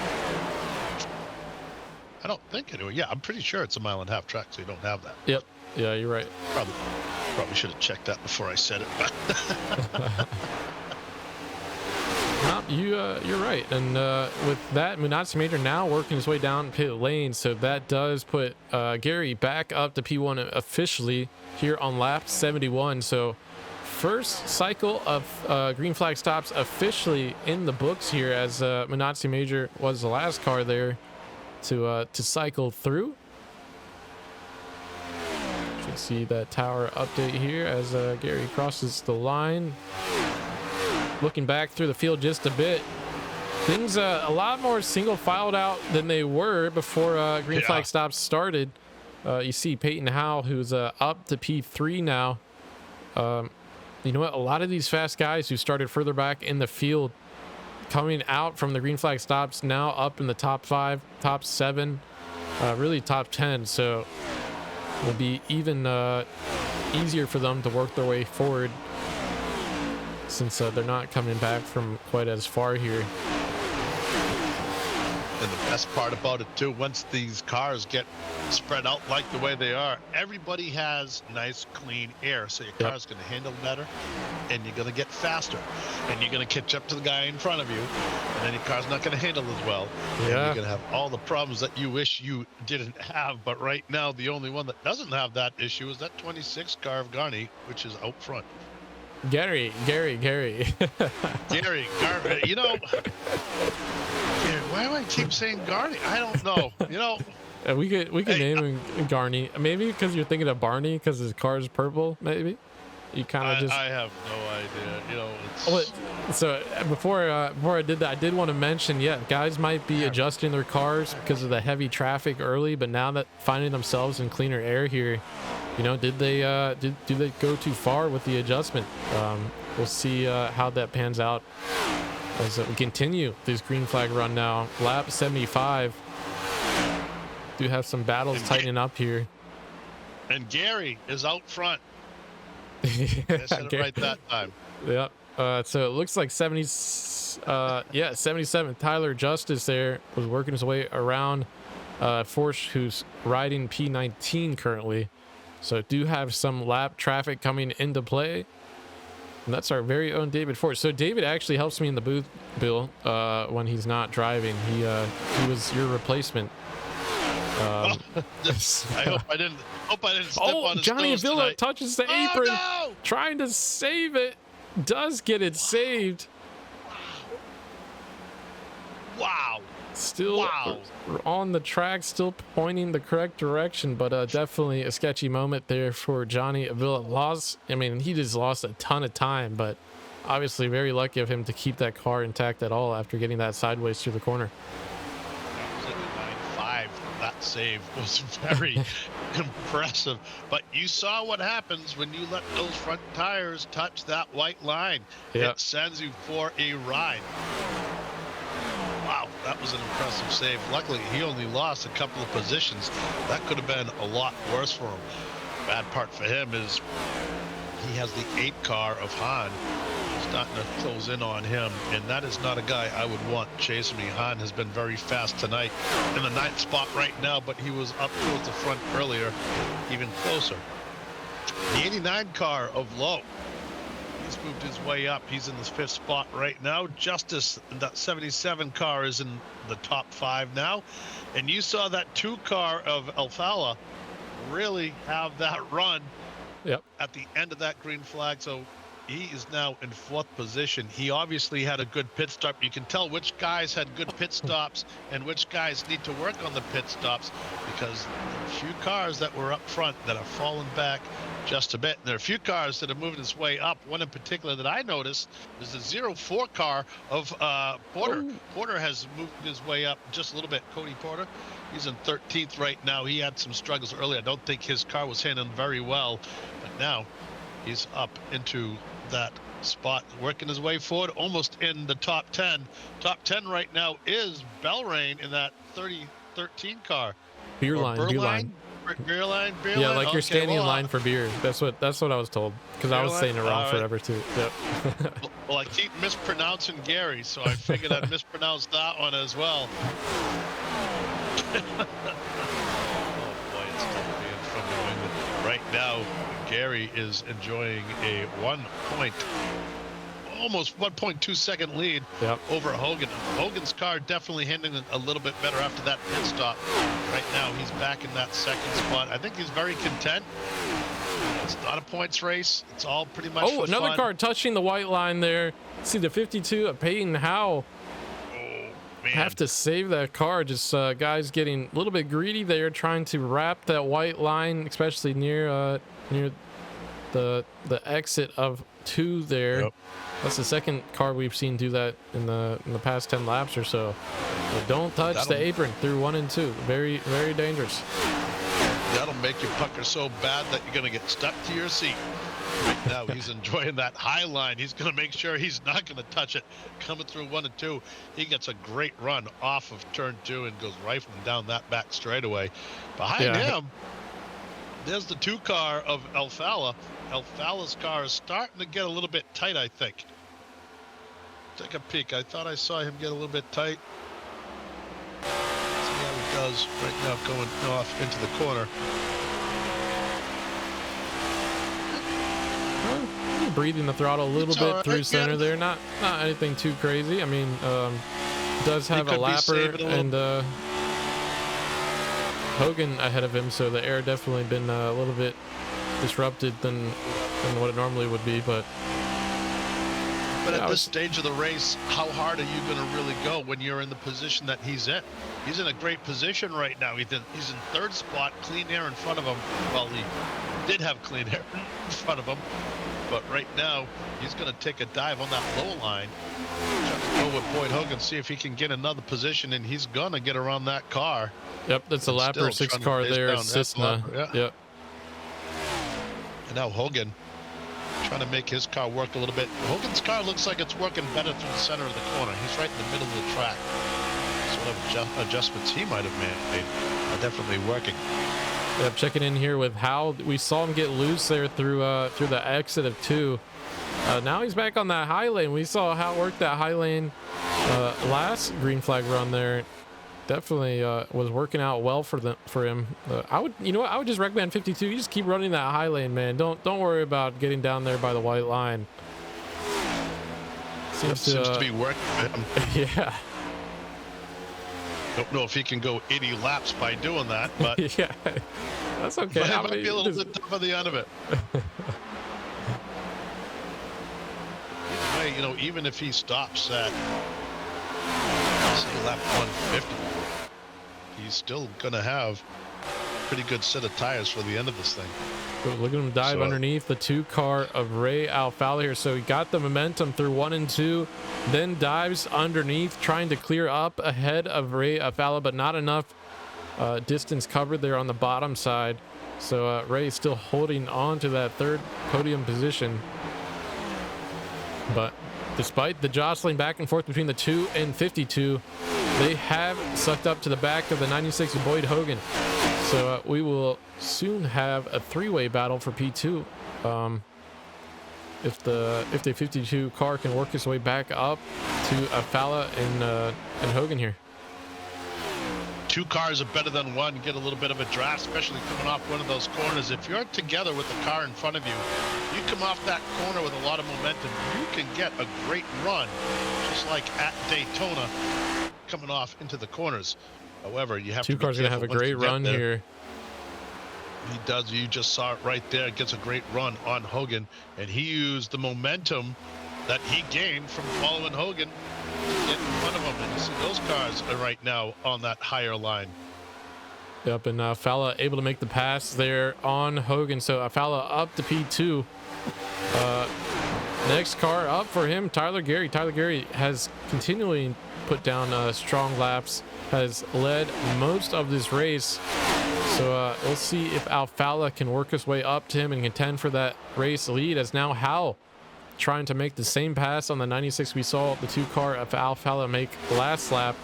I don't think anyway. Yeah, I'm pretty sure it's 1.5 mile track, so you don't have that. Yep. Yeah, you're right. Probably should have checked that before I said it. No, you're right. And with that, Nazi Major now working his way down pit lane, so that does put Gary back up to P1 officially here on lap 71. So first cycle of green flag stops officially in the books here, as Nazi Major was the last car there to cycle through. Should see that tower update here as Gary crosses the line. Looking back through the field just a bit, things a lot more single filed out than they were before green flag stops started. You see Peyton Howe, who's up to P3 now. You know what? A lot of these fast guys who started further back in the field coming out from the green flag stops now up in the top 5, top 7, really top 10. So it'll be even easier for them to work their way forward, since they're not coming back from quite as far here. And the best part about it too, once these cars get spread out like the way they are, everybody has nice clean air, so your car's going to handle better, and you're going to get faster, and you're going to catch up to the guy in front of you, and then your car's not going to handle as well. And you're going to have all the problems that you wish you didn't have. But right now, the only one that doesn't have that issue is that 26 car of Garney, which is out front. Gary. Gary, Garney. You know, why do I keep saying Garney? I don't know. You know, we could name him Garney. Maybe because you're thinking of Barney because his car is purple. Maybe you kind of just. I have no idea. You know. It's... So before I did that, I did want to mention, guys might be adjusting their cars because of the heavy traffic early, but now that finding themselves in cleaner air here, you know, did they go too far with the adjustment? We'll see how that pans out as we continue this green flag run now. Lap 75. Do have some battles tightening up here. And Gary is out front. I said it right that time. Yep. So it looks like 77 Tyler Justice there was working his way around Force, who's riding P19 currently. So do have some lap traffic coming into play. And that's our very own David Force. So David actually helps me in the booth, Bill, when he's not driving. He was your replacement. I hope I didn't step on his Johnny toes Avila tonight. touches the apron, No! trying to save it. Does get it saved. Wow. Still on the track, still pointing the correct direction, but definitely a sketchy moment there for Johnny Avila. I mean, he just lost a ton of time, but obviously very lucky of him to keep that car intact at all after getting that sideways through the corner. That save was very impressive, but you saw what happens when you let those front tires touch that white line. Yep. It sends you for a ride. Wow, that was an impressive save. Luckily, he only lost a couple of positions. That could have been a lot worse for him. Bad part for him is he has the 8 car of Han starting to close in on him, and that is not a guy I would want chasing me. Han has been very fast tonight, in the 9th spot right now, but he was up towards the front earlier, even closer. The 89 car of Lowe, he's moved his way up. He's in the 5th spot right now. Justice, that 77 car, is in the top 5 now, and you saw that 2 car of Alfala really have that run at the end of that green flag. So he is now in 4th position. He obviously had a good pit stop. You can tell which guys had good pit stops and which guys need to work on the pit stops, because there are a few cars that were up front that have fallen back just a bit. And there are a few cars that are moving its way up. One in particular that I noticed is the 04 car of Porter. Oh. Porter has moved his way up just a little bit. Cody Porter, he's in 13th right now. He had some struggles earlier. I don't think his car was handling very well, but now he's up into that spot, working his way forward, almost in the top 10. Top 10 right now is Belrain in that 3013 car. Beer line. Yeah, like you're standing in line for beer. That's what I was told, because I was saying it wrong forever too. Yep. Well, I keep mispronouncing Gary, so I figured I'd mispronounce that one as well. Oh boy, it's tough being from New England. Right now, Gary is enjoying a almost 1.2 second lead over Hogan. Hogan's car definitely handling a little bit better after that pit stop. Right now, he's back in that 2nd spot. I think he's very content. It's not a points race. It's all pretty much for another fun. car touching the white line there. See the 52 of Peyton Howe. Man. Have to save that car. Just guys getting a little bit greedy there, trying to wrap that white line, especially near the exit of 2 there. Yep. That's the 2nd car we've seen do that in the past 10 laps or so. But don't touch the apron through 1 and 2. Very, very dangerous. That'll make you pucker so bad that you're going to get stuck to your seat. Right now, he's enjoying that high line. He's going to make sure he's not going to touch it. Coming through 1 and 2, he gets a great run off of turn 2 and goes rifling down that back straightaway. Behind him, there's the 2 car of Alfala. Alfala's car is starting to get a little bit tight, I think. Take a peek. I thought I saw him get a little bit tight. See how he does right now, going off into the corner. Breathing the throttle a little bit through center there. Not anything too crazy. I mean, does have a lapper and Hogan ahead of him, so the air definitely been a little bit disrupted than what it normally would be. But at this stage of the race, how hard are you going to really go when you're in the position that he's in? He's in a great position right now. He's in 3rd spot, clean air in front of him. Well, he did have clean air in front of him, but right now he's going to take a dive on that low line. Try to go with Boyd Hogan, see if he can get another position, and he's going to get around that car. Yep, that's a lapper 6 car there, Cessna. Yep. And now Hogan trying to make his car work a little bit. Hogan's car looks like it's working better through the center of the corner. He's right in the middle of the track. So whatever adjustments he might have made are definitely working. Yep, checking in here with Hal. We saw him get loose there through the exit of 2. Now he's back on that high lane. We saw Hal work that high lane last green flag run there. Definitely was working out well for him. I would just recommend 52. You just keep running that high lane, man. Don't worry about getting down there by the white line. Seems to be working for him. Yeah. Don't know if he can go 80 laps by doing that, but yeah, that's okay. But it might be a little bit tough on the end of it. Either way, even if he stops at say lap 150, he's still gonna have a pretty good set of tires for the end of this thing. Look at him dive underneath the 2 car of Ray Alfala here. So he got the momentum through 1 and 2, then dives underneath, trying to clear up ahead of Ray Alfala, but not enough distance covered there on the bottom side. So Ray is still holding on to that 3rd podium position. But despite the jostling back and forth between the 2 and 52, they have sucked up to the back of the 96 Boyd Hogan. So we will soon have a 3-way battle for P2. If the 52 car can work its way back up to Alfala and Hogan here. 2 cars are better than 1. Get a little bit of a draft, especially coming off one of those corners. If you're together with the car in front of you, you come off that corner with a lot of momentum, you can get a great run, just like at Daytona, coming off into the corners. However, you have 2 cars going to have a great run here. He does. You just saw it right there. Gets a great run on Hogan, and he used the momentum that he gained from following Hogan to get in front of him. And you see those cars are right now on that higher line. Yep, and Alfala able to make the pass there on Hogan. So Alfala up to P2. Next car up for him, Tyler Gary. Tyler Gary has continually put down strong laps, has led most of this race. So we'll see if Alfala can work his way up to him and contend for that race lead, as now Hal trying to make the same pass on the 96 we saw the 2 car of Alfala make last lap,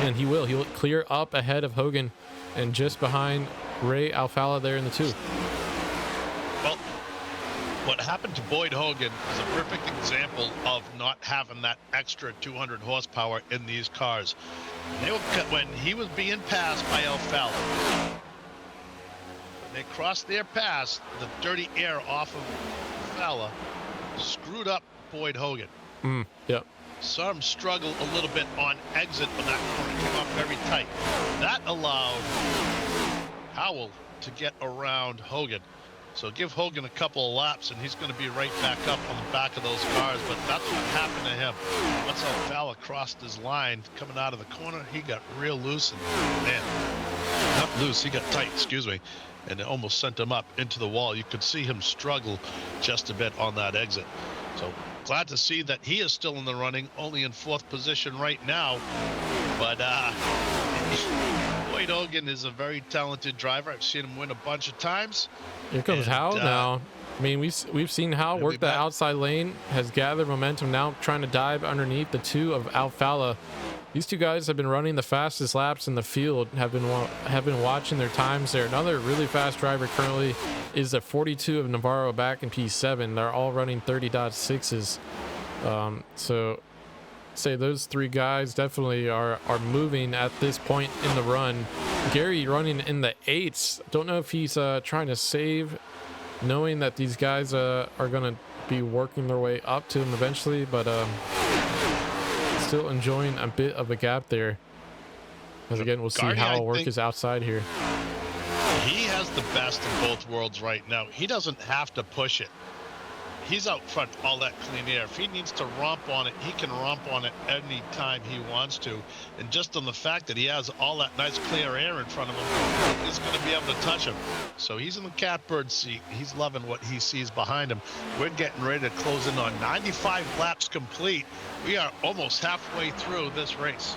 and he'll clear up ahead of Hogan and just behind Ray Alfala there in the 2. Well, what happened to Boyd Hogan is a perfect example of not having that extra 200 horsepower in these cars. When he was being passed by Alfala, they crossed their pass, the dirty air off of Alfala screwed up Boyd Hogan. Yep. Saw him struggle a little bit on exit when that corner came up very tight. That allowed Howell to get around Hogan. So give Hogan a couple of laps and he's going to be right back up on the back of those cars. But that's what happened to him. Once Alfala crossed his line coming out of the corner, he got real loose and, man, not loose, he got tight, excuse me. And it almost sent him up into the wall. You could see him struggle just a bit on that exit. So glad to see that he is still in the running, only in 4th position right now. But Boyd Hogan is a very talented driver. I've seen him win a bunch of times. Here comes Hal now. I mean, we've seen Hal work that outside lane, has gathered momentum, now trying to dive underneath the 2 of Alfala. These 2 guys have been running the fastest laps in the field, have been watching their times there. Another really fast driver currently is the 42 of Navarro back in P7. They're all running 30.6s. So say those 3 guys definitely are moving at this point in the run. Gary running in the 8s. Don't know if he's trying to save, knowing that these guys are going to be working their way up to him eventually, but still enjoying a bit of a gap there. As again, we'll see how work is outside here. He has the best of both worlds right now. He doesn't have to push it. He's out front, all that clean air. If he needs to romp on it, he can romp on it any time he wants to. And just on the fact that he has all that nice clear air in front of him, he's going to be able to touch him. So he's in the catbird seat. He's loving what he sees behind him. We're getting ready to close in on 95 laps complete. We are almost halfway through this race.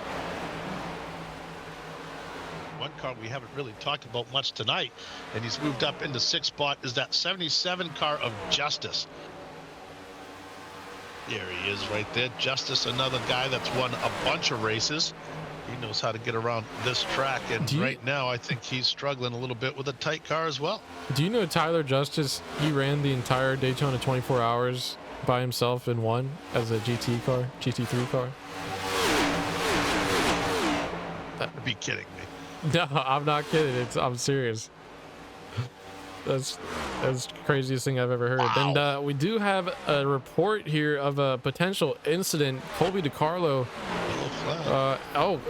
One car we haven't really talked about much tonight, and he's moved up into 6th spot, is that 77 car of Justice. There he is right there. Justice, another guy that's won a bunch of races. He knows how to get around this track, and right now I think he's struggling a little bit with a tight car as well. Do you know Tyler Justice? He ran the entire Daytona 24 hours by himself in one as a GT3 car. That would be kidding me. No, I'm not kidding. I'm serious. That's the craziest thing I've ever heard. Wow. And we do have a report here of a potential incident. Colby DiCarlo.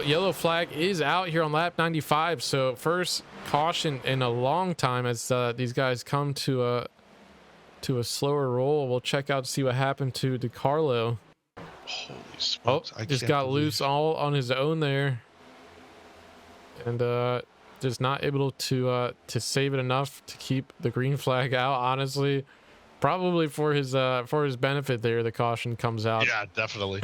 Yellow flag is out here on lap 95. So first caution in a long time as these guys come to a slower roll. We'll check out to see what happened to DiCarlo. Holy smokes! I just got loose all on his own there, and just not able to save it enough to keep the green flag out. Honestly, probably for his benefit there, the caution comes out. Yeah, definitely.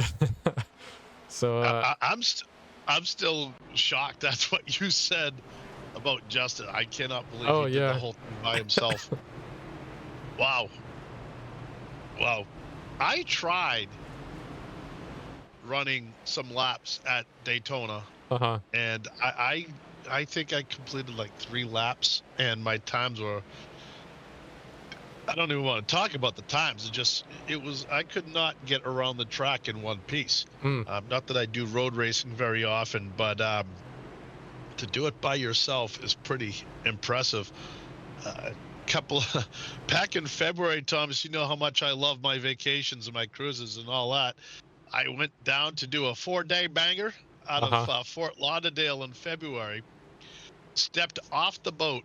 So I'm still shocked. That's what you said about Justin. I cannot believe he did the whole thing by himself. Wow. I tried running some laps at Daytona, and I think I completed like 3 laps, and my times were, I don't even want to talk about the times. I could not get around the track in one piece. Not that I do road racing very often, but to do it by yourself is pretty impressive. Back in February, Thomas, you know how much I love my vacations and my cruises and all that. I went down to do a 4-day banger out of Fort Lauderdale in February. Stepped off the boat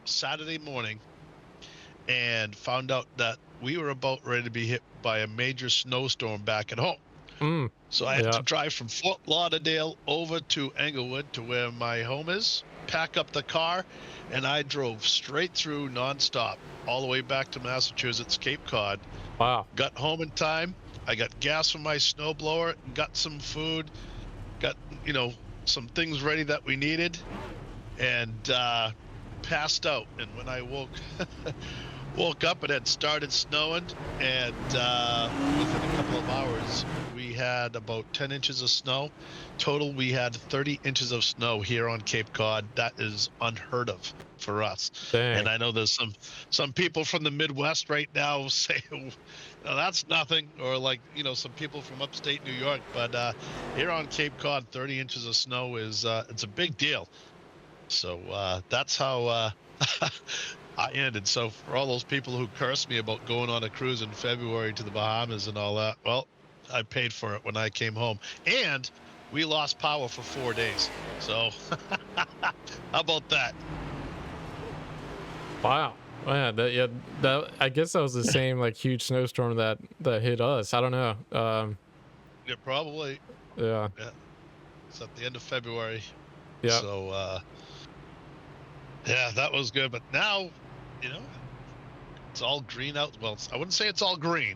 Saturday morning and found out that we were about ready to be hit by a major snowstorm back at home. So I had to drive from Fort Lauderdale over to Englewood to where my home is, pack up the car, and I drove straight through nonstop all the way back to Massachusetts, Cape Cod. Wow. Got home in time. I got gas from my snowblower, got some food, got, some things ready that we needed, and passed out. And when I woke up, it had started snowing, and within a couple of hours, we had about 10 inches of snow. Total, we had 30 inches of snow here on Cape Cod. That is unheard of for us. Dang. And I know there's some people from the Midwest right now say, that's nothing, or some people from upstate New York. But here on Cape Cod, 30 inches of snow is it's a big deal. So that's how I ended. So for all those people who cursed me about going on a cruise in February to the Bahamas and all that, well, I paid for it when I came home. And we lost power for 4 days. So how about that? Wow. Man, that I guess that was the same huge snowstorm that hit us. I don't know. Yeah, probably. Yeah. It's at the end of February. Yeah. So yeah, that was good. But now, it's all green out. Well, I wouldn't say it's all green.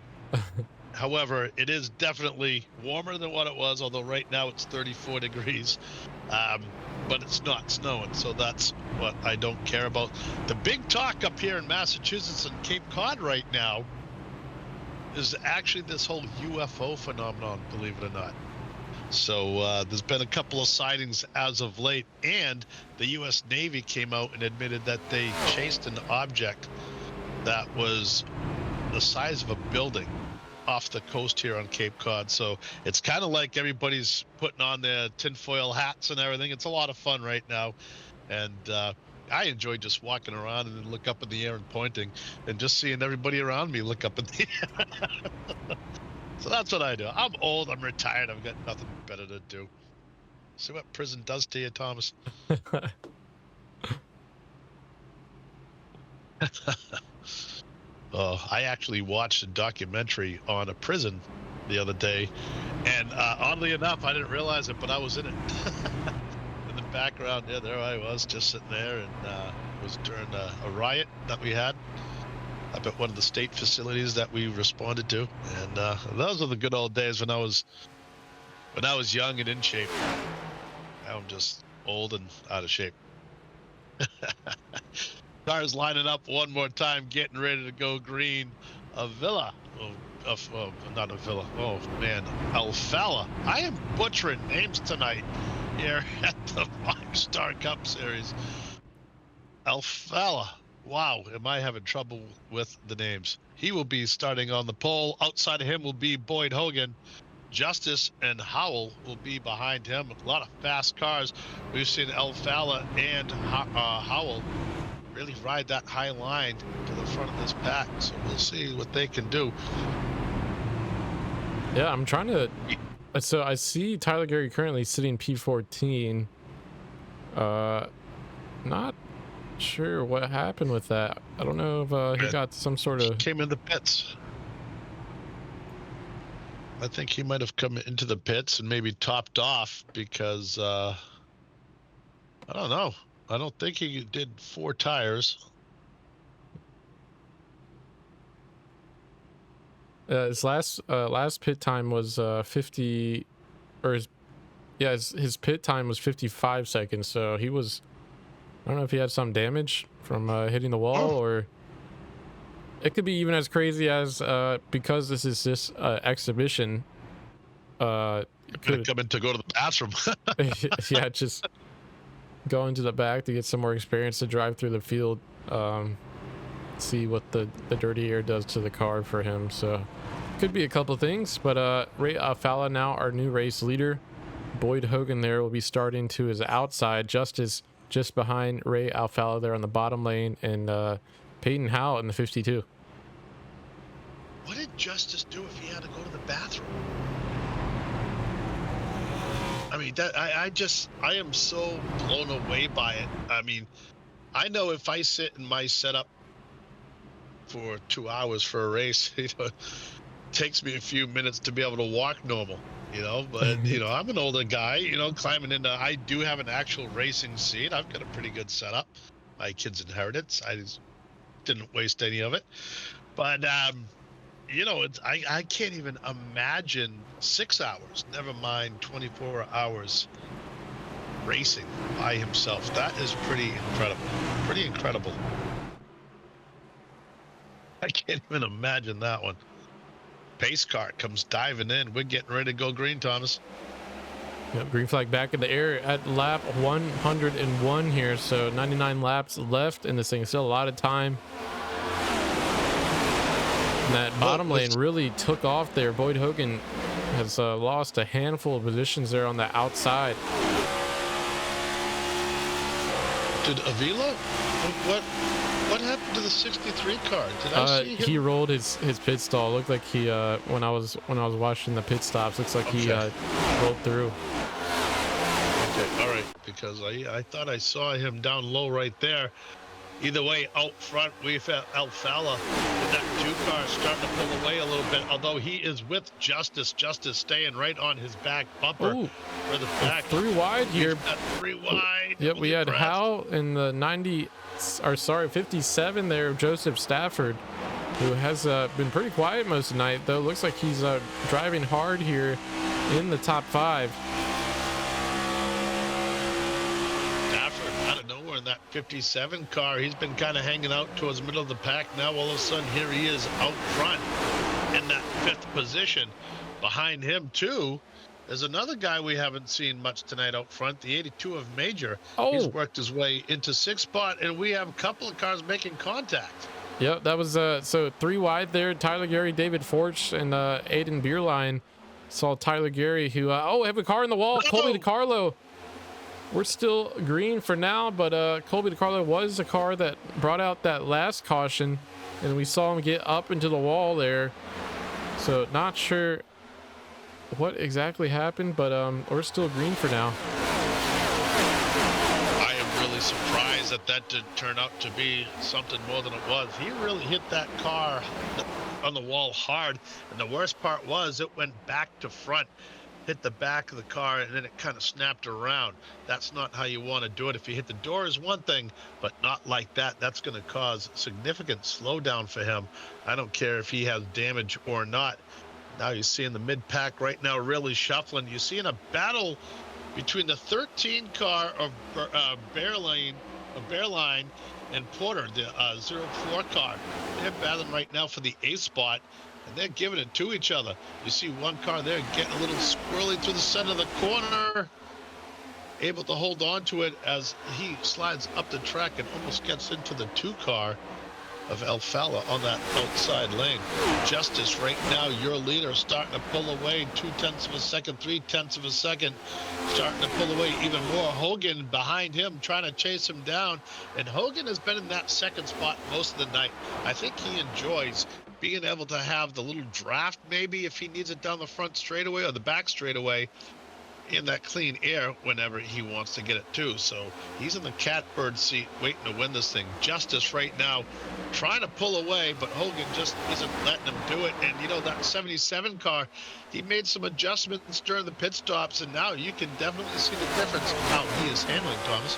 However, it is definitely warmer than what it was, although right now it's 34 degrees. But it's not snowing, so that's what I don't care about. The big talk up here in Massachusetts and Cape Cod right now is actually this whole UFO phenomenon, believe it or not. So there's been a couple of sightings as of late, and the U.S. Navy came out and admitted that they chased an object that was the size of a building off the coast here on Cape Cod. So it's kind of like everybody's putting on their tinfoil hats and everything. It's a lot of fun right now. And I enjoy just walking around and then look up in the air and pointing and just seeing everybody around me look up in the air. So that's what I do. I'm old. I'm retired. I've got nothing better to do. See what prison does to you, Thomas. I actually watched a documentary on a prison the other day, and oddly enough, I didn't realize it, but I was in it. In the background, there I was, just sitting there, and it was during a riot that we had up at one of the state facilities that we responded to, and those were the good old days when I was young and in shape. Now I'm just old and out of shape. Cars lining up one more time, getting ready to go green. Avila will not Avila. Oh man, Alfala. I am butchering names tonight here at the 5-Star Cup Series. Alfala. Wow, am I having trouble with the names? He will be starting on the pole. Outside of him will be Boyd Hogan. Justice and Howell will be behind him. A lot of fast cars. We've seen Alfala and Howell really ride that high line to the front of this pack. So we'll see what they can do. Yeah, I'm trying to. So I see Tyler Gary currently sitting P14. Not sure what happened with that. I don't know if he got some sort of. Came in the pits. I think he might have come into the pits and maybe topped off because I don't know. I don't think he did 4 tires. His last pit time was 50, or his pit time was 55 seconds. So he was, I don't know if he had some damage from hitting the wall, or it could be even as crazy as because this is this exhibition. Could come in to go to the bathroom. Yeah, just go into the back to get some more experience to drive through the field. See what the dirty air does to the car for him. So could be a couple things, but Ray Alfala now our new race leader. Boyd Hogan there will be starting to his outside, just behind Ray Alfala there on the bottom lane, and Peyton Howell in the 52. What did Justice do if he had to go to the bathroom? I mean, that I am so blown away by it. I mean, I know if I sit in my setup for 2 hours for a race, it takes me a few minutes to be able to walk normal, but I'm an older guy, climbing into, I do have an actual racing seat. I've got a pretty good setup. My kid's inheritance. I just didn't waste any of it. But, I can't even imagine 6 hours, never mind 24 hours racing by himself. That is pretty incredible. I can't even imagine that one. Pace car comes diving in. We're getting ready to go green, Thomas. Yep, green flag back in the air at lap 101 here. So 99 laps left in this thing. Still a lot of time. And that bottom lane really took off there. Boyd Hogan has lost a handful of positions there on the outside. Did Avila? What happened to the 63 car? Did I see him? He rolled his pit stall. Looked like he when I was watching the pit stops, looks like he rolled through. Okay, all right, because I thought I saw him down low right there. Either way, out front, we've had Alfala with that 2 car starting to pull away a little bit, although he is with Justice. Justice staying right on his back bumper. Ooh, for the back. 3 wide here. 3 wide. Yep, we had Hal in the 57 there, Joseph Stafford, who has been pretty quiet most of the night, though. Looks like he's driving hard here in the top 5. In that 57 car, he's been kind of hanging out towards the middle of the pack. Now all of a sudden here he is out front in that 5th position. Behind him too there's another guy we haven't seen much tonight out front, the 82 of Major. He's worked his way into 6th spot, and we have a couple of cars making contact. Yep, that was so 3 wide there. Tyler Gary, David Forch, and Aiden Beerline. Saw Tyler Gary, who have a car in the wall. No! Colby DiCarlo. We're still green for now, but Colby DiCarlo was a car that brought out that last caution, and we saw him get up into the wall there. So not sure what exactly happened, but we're still green for now. I am really surprised that did turn out to be something more than it was. He really hit that car on the wall hard, and the worst part was it went back to front. Hit the back of the car, and then it kind of snapped around. That's not how you want to do it. If you hit the door is one thing, but not like that. That's going to cause significant slowdown for him. I don't care if he has damage or not. Now you're seeing the mid-pack right now really shuffling. You're seeing a battle between the 13 car of Bearline and Porter, the 04 car. They're battling right now for the 8th spot. and they're giving it to each other. You see one car there getting a little squirrely through the center of the corner, able to hold on to it as he slides up the track and almost gets into the 2-car of Alfala on that outside lane. Justice right now, your leader, starting to pull away 0.2 of a second, 0.3 of a second, starting to pull away even more. Hogan behind him, trying to chase him down, and Hogan has been in that second spot most of the night. I think he enjoys being able to have the little draft, maybe if he needs it down the front straightaway or the back straightaway, in that clean air whenever he wants to get it too. So he's in the catbird seat waiting to win this thing. Justice right now trying to pull away, but Hogan just isn't letting him do it. And you know, that 77 car, he made some adjustments during the pit stops, and now you can definitely see the difference in how he is handling Thomas.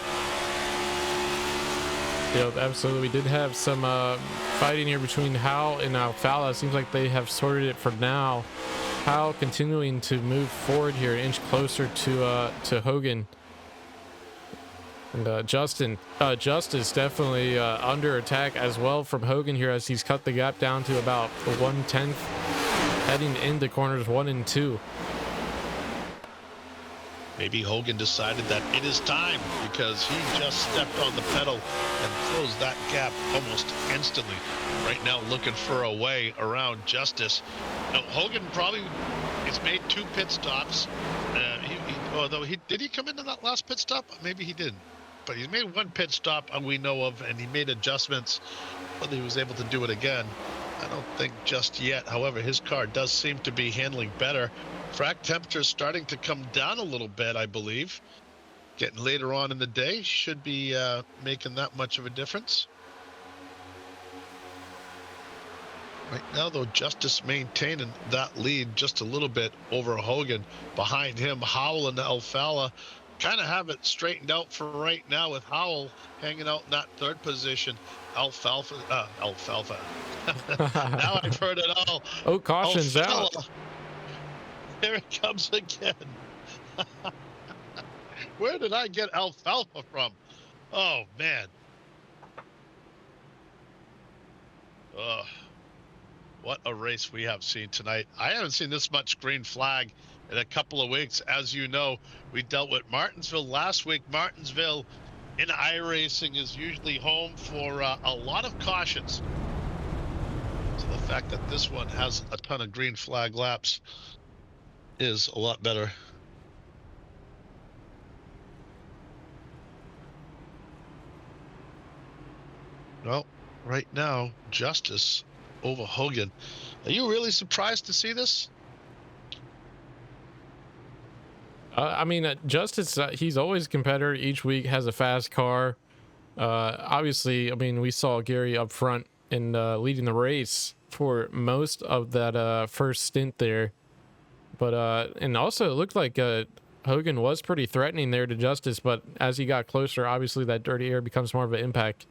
Yep, absolutely. We did have some fighting here between Howell and Alfala. Seems like they have sorted it for now. Howell continuing to move forward here, an inch closer to Hogan. And Justice definitely under attack as well from Hogan here, as he's cut the gap down to about 1/10, heading into corners 1 and 2. Maybe Hogan decided that it is time, because he just stepped on the pedal and closed that gap almost instantly. Right now looking for a way around Justice. Now, Hogan probably has made 2 pit stops. Although did he come into that last pit stop? Maybe he didn't. But he's made 1 pit stop we know of, and he made adjustments. Whether he was able to do it again, I don't think just yet. However, his car does seem to be handling better. Track temperature is starting to come down a little bit, I believe. Getting later on in the day, should be making that much of a difference. Right now, though, Justice maintaining that lead just a little bit over Hogan. Behind him, Howell and Alfala kind of have it straightened out for right now, with Howell hanging out in that 3rd position. Alfalfa. Now I've heard it all. Oh, caution's out. Here it comes again. Where did I get Alfalfa from? Oh, man. What a race we have seen tonight. I haven't seen this much green flag in a couple of weeks. As you know, we dealt with Martinsville last week. Martinsville in iRacing is usually home for a lot of cautions. So the fact that this one has a ton of green flag laps is a lot better. Well, right now, Justice over Hogan. Are you really surprised to see this? I mean, Justice, he's always a competitor. Each week has a fast car. Obviously, I mean, we saw Gary up front and leading the race for most of that first stint there. But and also it looked like Hogan was pretty threatening there to Justice, but as he got closer, obviously that dirty air becomes more of an impact.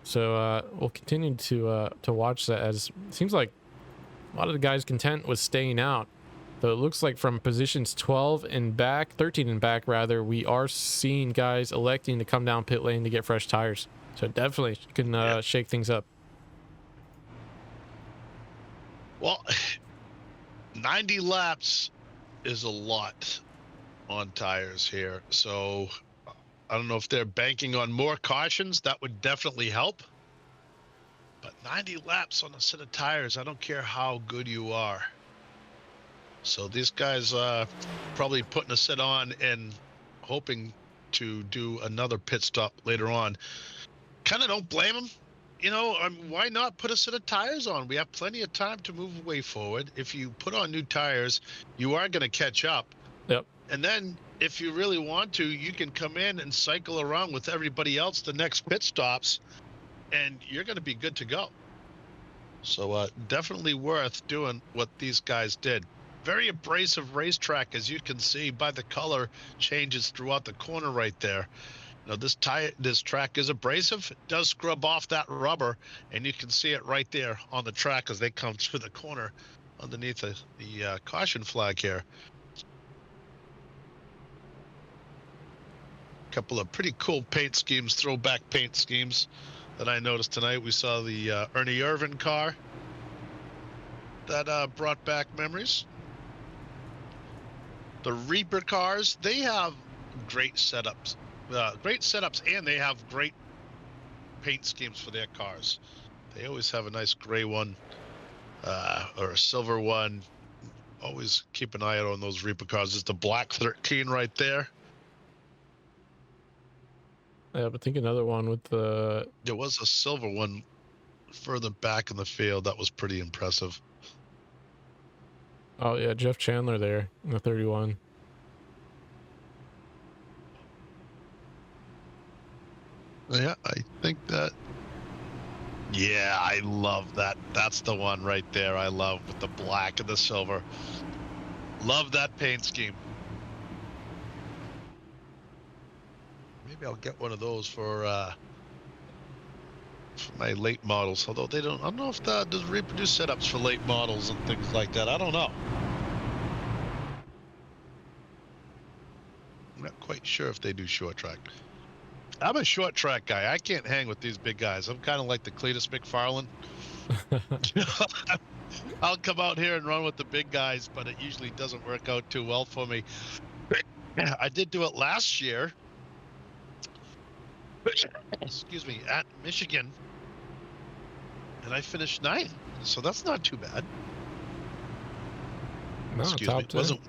So we'll continue to watch that, as it seems like a lot of the guys content with staying out. Though it looks like from positions 12 and back, 13 and back rather, we are seeing guys electing to come down pit lane to get fresh tires. So definitely can shake things up. Well, 90 laps is a lot on tires here. So I don't know if they're banking on more cautions. That would definitely help. But 90 laps on a set of tires, I don't care how good you are. So these guys probably putting a set on and hoping to do another pit stop later on. Kind of don't blame them. You know, why not put a set of tires on? We have plenty of time to move way forward. If you put on new tires, you are going to catch up. Yep. And then if you really want to, you can come in and cycle around with everybody else the next pit stops, and you're going to be good to go. So definitely worth doing what these guys did. Very abrasive racetrack, as you can see by the color changes throughout the corner right there. You know, this track is abrasive. It does scrub off that rubber, and you can see it right there on the track as they come through the corner underneath the caution flag here. Couple of pretty cool paint schemes, throwback paint schemes that I noticed tonight. We saw the Ernie Irvin car. that brought back memories. The Reaper cars, they have great setups, and they have great paint schemes for their cars. They always have a nice gray one or a silver one. Always keep an eye out on those Reaper cars. There's the black 13 right there. Yeah, but think another one with the... There was a silver one further back in the field that was pretty impressive. Oh yeah, Jeff Chandler there in the 31. Yeah, I think that. Yeah, I love that. That's the one right there. I love with the black and the silver. Love that paint scheme. Maybe I'll get one of those for my late models. Although they don't. I don't know if that does reproduce setups for late models and things like that. I don't know. I'm not quite sure if they do short track. I'm a short track guy. I can't hang with these big guys. I'm kind of like the Cletus McFarlane. I'll come out here and run with the big guys, but it usually doesn't work out too well for me. I did do it last year. Excuse me, at Michigan, and I finished 9th, so that's not too bad. No, Excuse me,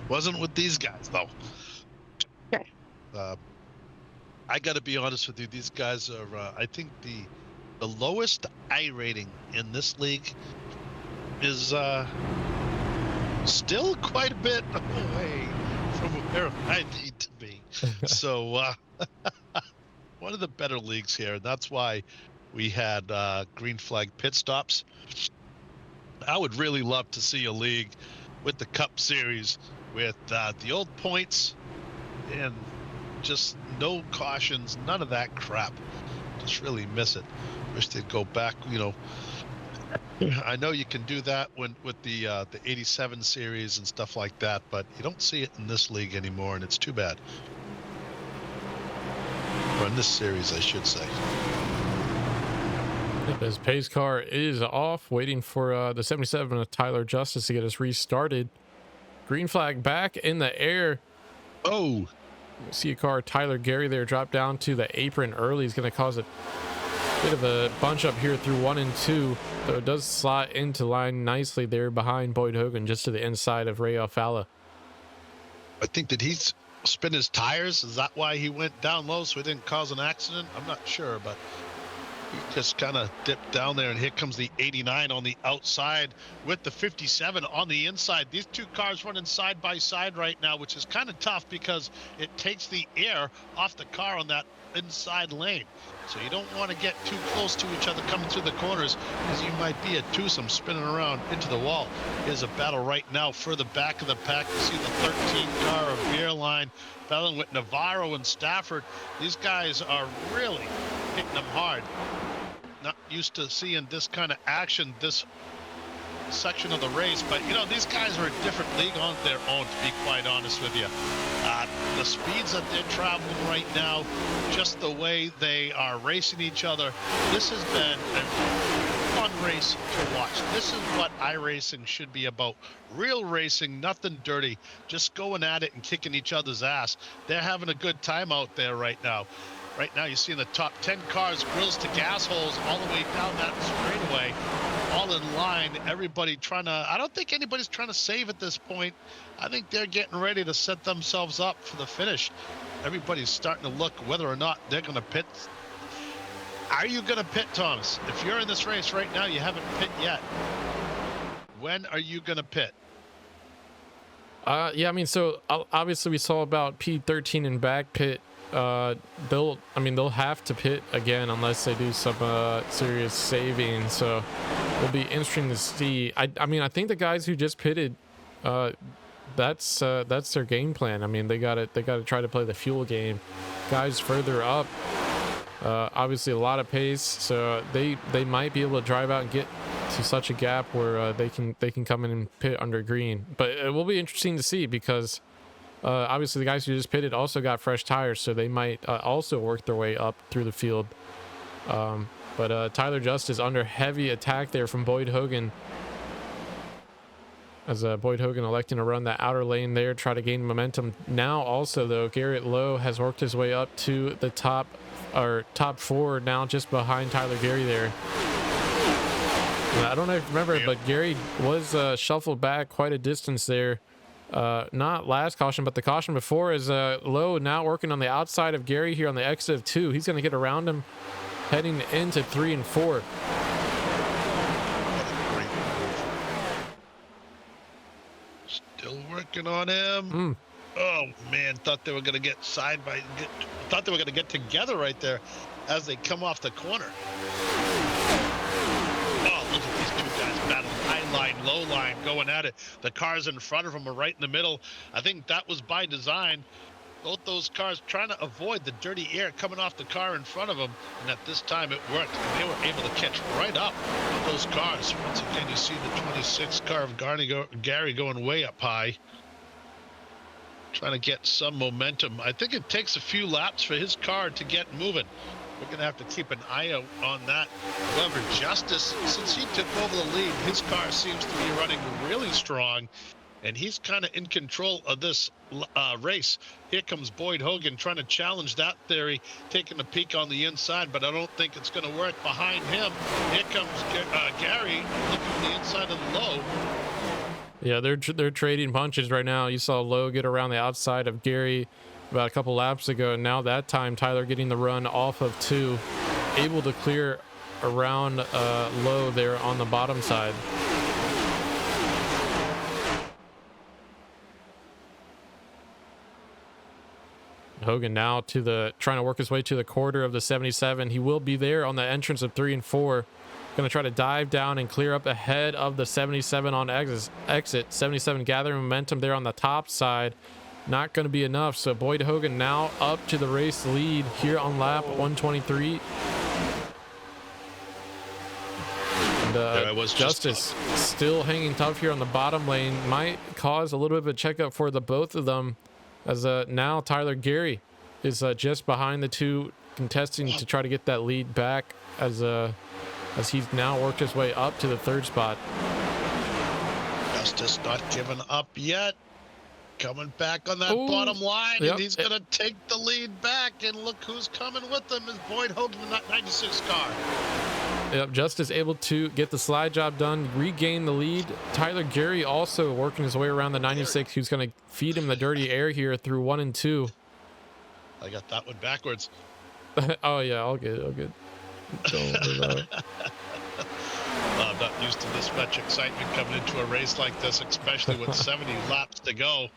wasn't with these guys though. I got to be honest with you. These guys are, I think the lowest I rating in this league is still quite a bit away from where I need to be. So one of the better leagues here. That's why we had green flag pit stops. I would really love to see a league with the Cup Series with the old points and just no cautions, none of that crap. Just really miss it. Wish they'd go back. You know, I know you can do that with the 87 series and stuff like that, but you don't see it in this league anymore, and it's too bad. Or in this series, I should say. His pace car is off, waiting for the 77 of Tyler Justice to get us restarted. Green flag back in the air. Oh. See a car, Tyler Gary there, drop down to the apron early. Is going to cause a bit of a bunch up here through 1 and 2, though it does slot into line nicely there behind Boyd Hogan, just to the inside of Ray Alfala. I think that he's spin his tires. Is that why he went down low so he didn't cause an accident? I'm not sure, but he just kind of dipped down there, and here comes the 89 on the outside with the 57 on the inside. These two cars running side by side right now, which is kind of tough because it takes the air off the car on that inside lane. So you don't want to get too close to each other coming through the corners, because you might be a twosome spinning around into the wall. Here's a battle right now further back of the pack. You see the 13 car of Beerline battling with Navarro and Stafford. These guys are really hitting them hard. Not used to seeing this kind of action this section of the race, but you know, these guys are a different league on their own, to be quite honest with you. The speeds that they're traveling right now, just the way they are racing each other, this has been a fun race to watch. This is what iRacing should be about. Real racing, nothing dirty, just going at it and kicking each other's ass. They're having a good time out there right now. Right now, you see in the top 10 cars, grills to gas holes all the way down that straightaway, all in line. Everybody trying to, I don't think anybody's trying to save at this point. I think they're getting ready to set themselves up for the finish. Everybody's starting to look whether or not they're going to pit. Are you going to pit, Thomas? If you're in this race right now, you haven't pit yet. When are you going to pit? Yeah, I mean, so obviously we saw about P13 and back pit. They'll have to pit again unless they do some serious saving. So it'll be interesting to see. I mean, I think the guys who just pitted, that's their game plan. I mean, they gotta try to play the fuel game. Guys further up, obviously a lot of pace, so they might be able to drive out and get to such a gap where they can come in and pit under green. But it will be interesting to see, because obviously the guys who just pitted also got fresh tires, so they might also work their way up through the field. But Tyler Justice under heavy attack there from Boyd Hogan. as Boyd Hogan electing to run that outer lane there, try to gain momentum. Now also though, Garrett Lowe has worked his way up to the top 4 now, just behind Tyler Gary there. And I don't know if you remember, but Gary was shuffled back quite a distance there. Not last caution, but the caution before, is Lowe now working on the outside of Gary here on the exit of 2. He's going to get around him heading into 3 and 4. Still working on him. Oh man, thought they were going to get thought they were going to get together right there as they come off the corner. Oh, look at these two guys battling high line, low line, going at it. The cars in front of them are right in the middle. I think that was by design. Both those cars trying to avoid the dirty air coming off the car in front of them, and at this time it worked. They were able to catch right up with those cars. Once again, you see the 26 car of Gary going way up high, trying to get some momentum. I think it takes a few laps for his car to get moving. We're going to have to keep an eye out on that. However, Justice, since he took over the lead, his car seems to be running really strong, and he's kind of in control of this race. Here comes Boyd Hogan trying to challenge that theory, taking a peek on the inside, but I don't think it's going to work. Behind him, here comes Gary looking at the inside of the Lowe. Yeah, they're trading punches right now. You saw Lowe get around the outside of Gary about a couple laps ago, and now that time Tyler getting the run off of 2, able to clear around Lowe there on the bottom side. Hogan now trying to work his way to the quarter of the 77. He will be there on the entrance of 3 and 4. Going to try to dive down and clear up ahead of the 77 on exit. 77 gathering momentum there on the top side. Not going to be enough. So Boyd Hogan now up to the race lead here on lap 123. And Justice still hanging tough here on the bottom lane. Might cause a little bit of a checkup for the both of them, as now Tyler Gary is just behind the 2, contesting to try to get that lead back, as he's now worked his way up to the 3rd spot. Justice not giving up yet. Coming back on that bottom line, and he's going to take the lead back, and look who's coming with him is Boyd Hogan in that 96 car. Yep, Justice able to get the slide job done, regain the lead. Tyler Gary also working his way around the 96, who's going to feed him the dirty air here through 1 and 2. I got that one backwards. Oh yeah, all good. Don't worry about it. I'm not used to this much excitement coming into a race like this, especially with 70 laps to go.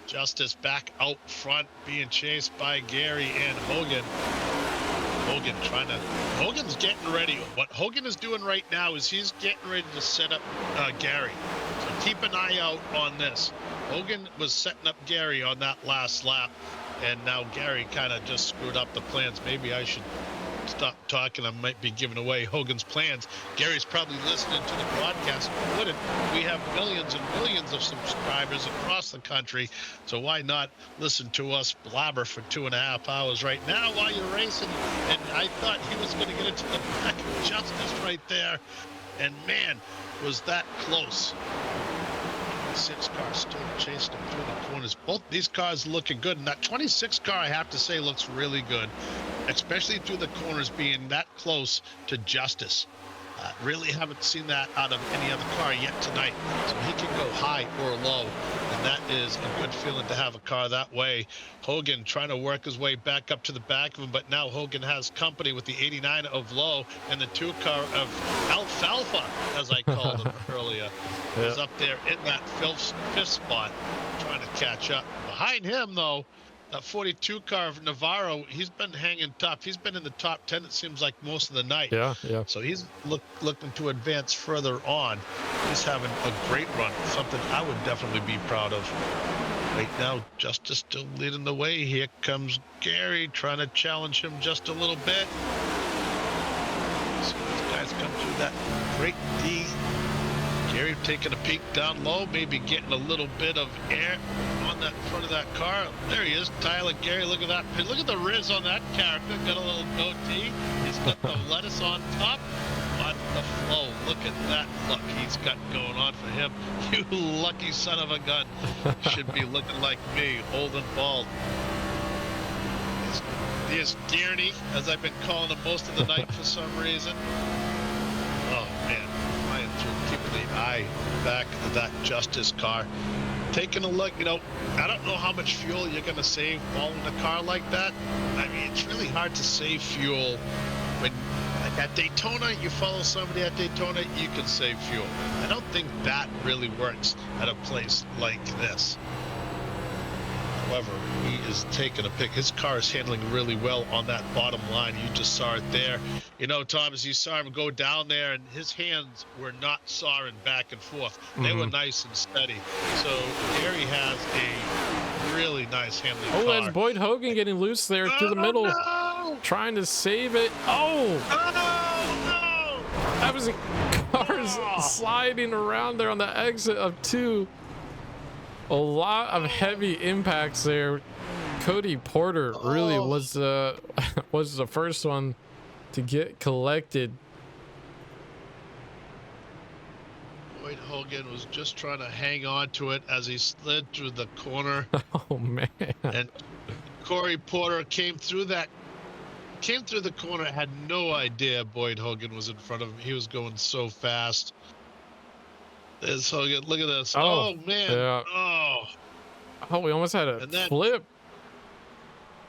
Justice back out front, being chased by Gary and Hogan. Hogan's getting ready. What Hogan is doing right now is he's getting ready to set up Gary. So keep an eye out on this. Hogan was setting up Gary on that last lap, and now Gary kind of just screwed up the plans. Maybe I should stop talking. I might be giving away Hogan's plans. Gary's probably listening to the broadcast. Who wouldn't? We have millions and millions of subscribers across the country, so why not listen to us blabber for 2.5 hours right now while you're racing? And I thought he was going to get into the back of Justice right there, and man, was that close. 26 car still chasing him through the corners. Both these cars looking good, and that 26 car, I have to say, looks really good, especially through the corners, being that close to Justice. Really haven't seen that out of any other car yet tonight. So he can go high or low, and that is a good feeling to have a car that way. Hogan trying to work his way back up to the back of him, but now Hogan has company with the 89 of Lowe and the 2 car of Alfalfa, as I called him earlier. Is up there in that fifth spot, trying to catch up. Behind him, though, that 42 car of Navarro, he's been hanging tough. He's been in the top 10, it seems like, most of the night. Yeah. So he's looking to advance further on. He's having a great run, something I would definitely be proud of. Right now, Justice still leading the way. Here comes Gary trying to challenge him just a little bit. So these guys come through that great D. Gary taking a peek down low, maybe getting a little bit of air on that front of that car. There he is, Tyler Gary. Look at that. Look at the riz on that character. Got a little goatee. He's got the lettuce on top, but the Oh, look at that luck he's got going on for him. You lucky son of a gun. Should be looking like me, old and bald. Here's Gurney, as I've been calling him most of the night for some reason. Oh, man. Flying through, keeping the eye back of that Justice car. Taking a look, I don't know how much fuel you're going to save following a car like that. I mean, it's really hard to save fuel when, like at Daytona, you follow somebody at Daytona, you can save fuel. I don't think that really works at a place like this. However, he is taking a pick. His car is handling really well on that bottom line. You just saw it there. Thomas, you saw him go down there, and his hands were not sawing back and forth. They were nice and steady. So Gary has a really nice handling car. Oh, that's Boyd Hogan getting loose there through the middle, trying to save it. Oh! No! That was cars sliding around there on the exit of 2. A lot of heavy impacts there. Cody Porter really was the first one to get collected. Boyd Hogan was just trying to hang on to it as he slid through the corner. Oh man! And Corey Porter came through the corner, had no idea Boyd Hogan was in front of him. He was going so fast. There's Hogan. Look at this. Oh man. Yeah. Oh, we almost had a flip.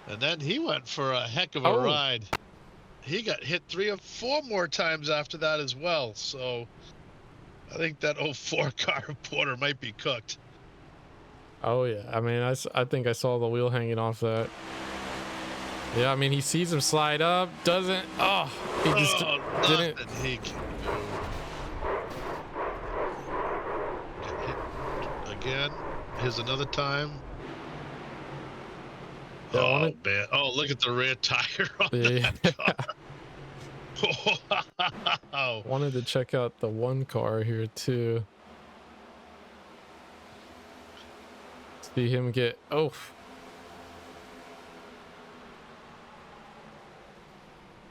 And then he went for a heck of a ride. He got hit 3 or 4 more times after that as well. So I think that 04 car Porter might be cooked. Oh yeah. I mean, I think I saw the wheel hanging off that. Yeah, I mean, he sees him slide up, doesn't. Oh, he just didn't. He can do. Again, here's another time. Yeah, man! Oh, look at the rear tire on that car. Wow. Wanted to check out the one car here too. See him get oh,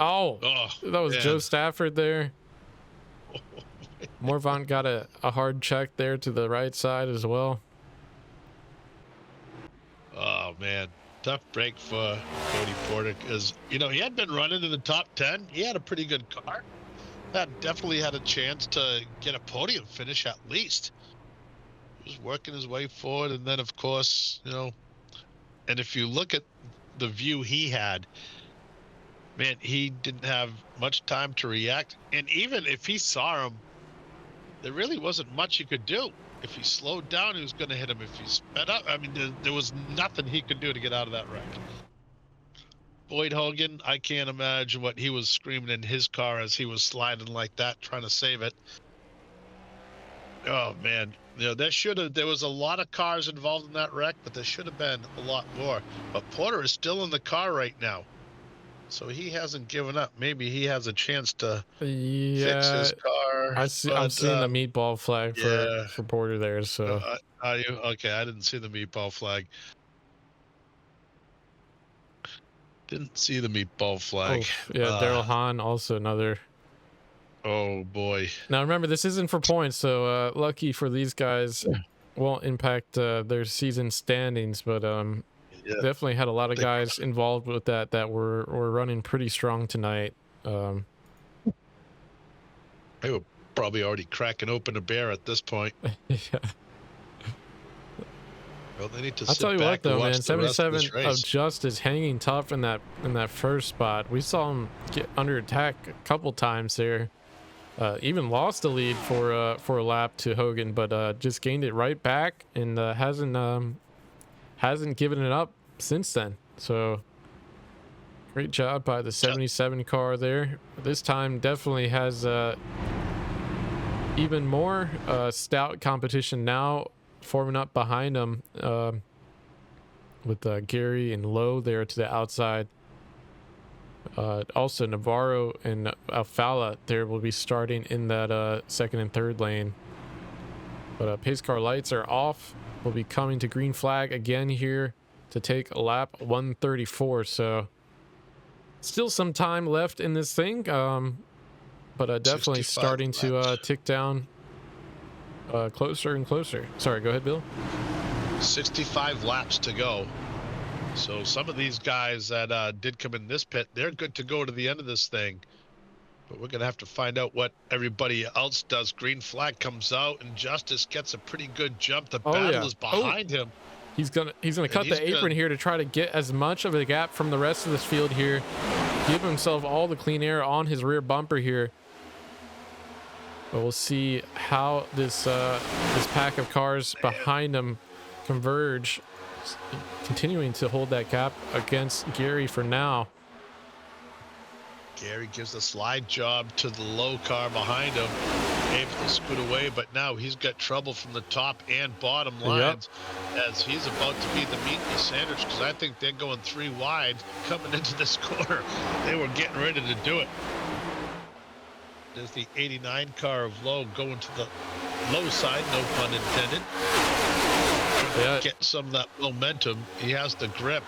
that was Joe Stafford there. Morvant got a hard check there to the right side as well. Oh man, tough break for Cody Porter because he had been running in the top 10. He had a pretty good car. That definitely had a chance to get a podium finish at least. He was working his way forward, and then of course, and if you look at the view he had, man, he didn't have much time to react. And even if he saw him, there really wasn't much he could do. If he slowed down, he was going to hit him. If he sped up, I mean, there was nothing he could do to get out of that wreck. Boyd Hogan, I can't imagine what he was screaming in his car as he was sliding like that, trying to save it. Oh, man. There was a lot of cars involved in that wreck, but there should have been a lot more. But Porter is still in the car right now. So he hasn't given up. Maybe he has a chance to fix his car. I'm seeing the meatball flag for Porter there. So are you okay? I didn't see the meatball flag. Didn't see the meatball flag. Daryl Hahn also another. Oh boy! Now remember, this isn't for points, so lucky for these guys, won't impact their season standings, but definitely had a lot of guys involved with that were running pretty strong tonight. They were probably already cracking open a beer at this point. Yeah. Well, they need to I'll tell you what though, man, 77 of Justice hanging tough in that first spot. We saw him get under attack a couple times there. Even lost the lead for a lap to Hogan, but just gained it right back and hasn't given it up since then. So great job by the 77 car there. This time definitely has even more stout competition now forming up behind him with Gary and Lowe there to the outside. Also Navarro and Alfala there will be starting in that second and third lane. But pace car lights are off. We'll be coming to green flag again here to take lap 134. So still some time left in this thing. but definitely starting to tick down closer and closer. Sorry, go ahead, Bill. 65 laps to go. So some of these guys that did come in this pit, they're good to go to the end of this thing. But we're going to have to find out what everybody else does. Green flag comes out, and Justice gets a pretty good jump. The battle is behind him. He's gonna cut the apron here to try to get as much of a gap from the rest of this field here. Give himself all the clean air on his rear bumper here. But we'll see how this pack of cars behind him converge, continuing to hold that gap against Gary for now. Gary gives a slide job to the low car behind him, able to scoot away, but now he's got trouble from the top and bottom lines as he's about to be the meat and the sandwich, because I think they're going 3 wide coming into this corner. They were getting ready to do it. There's the 89 car of Lowe going to the low side, no pun intended. Get some of that momentum. He has the grip.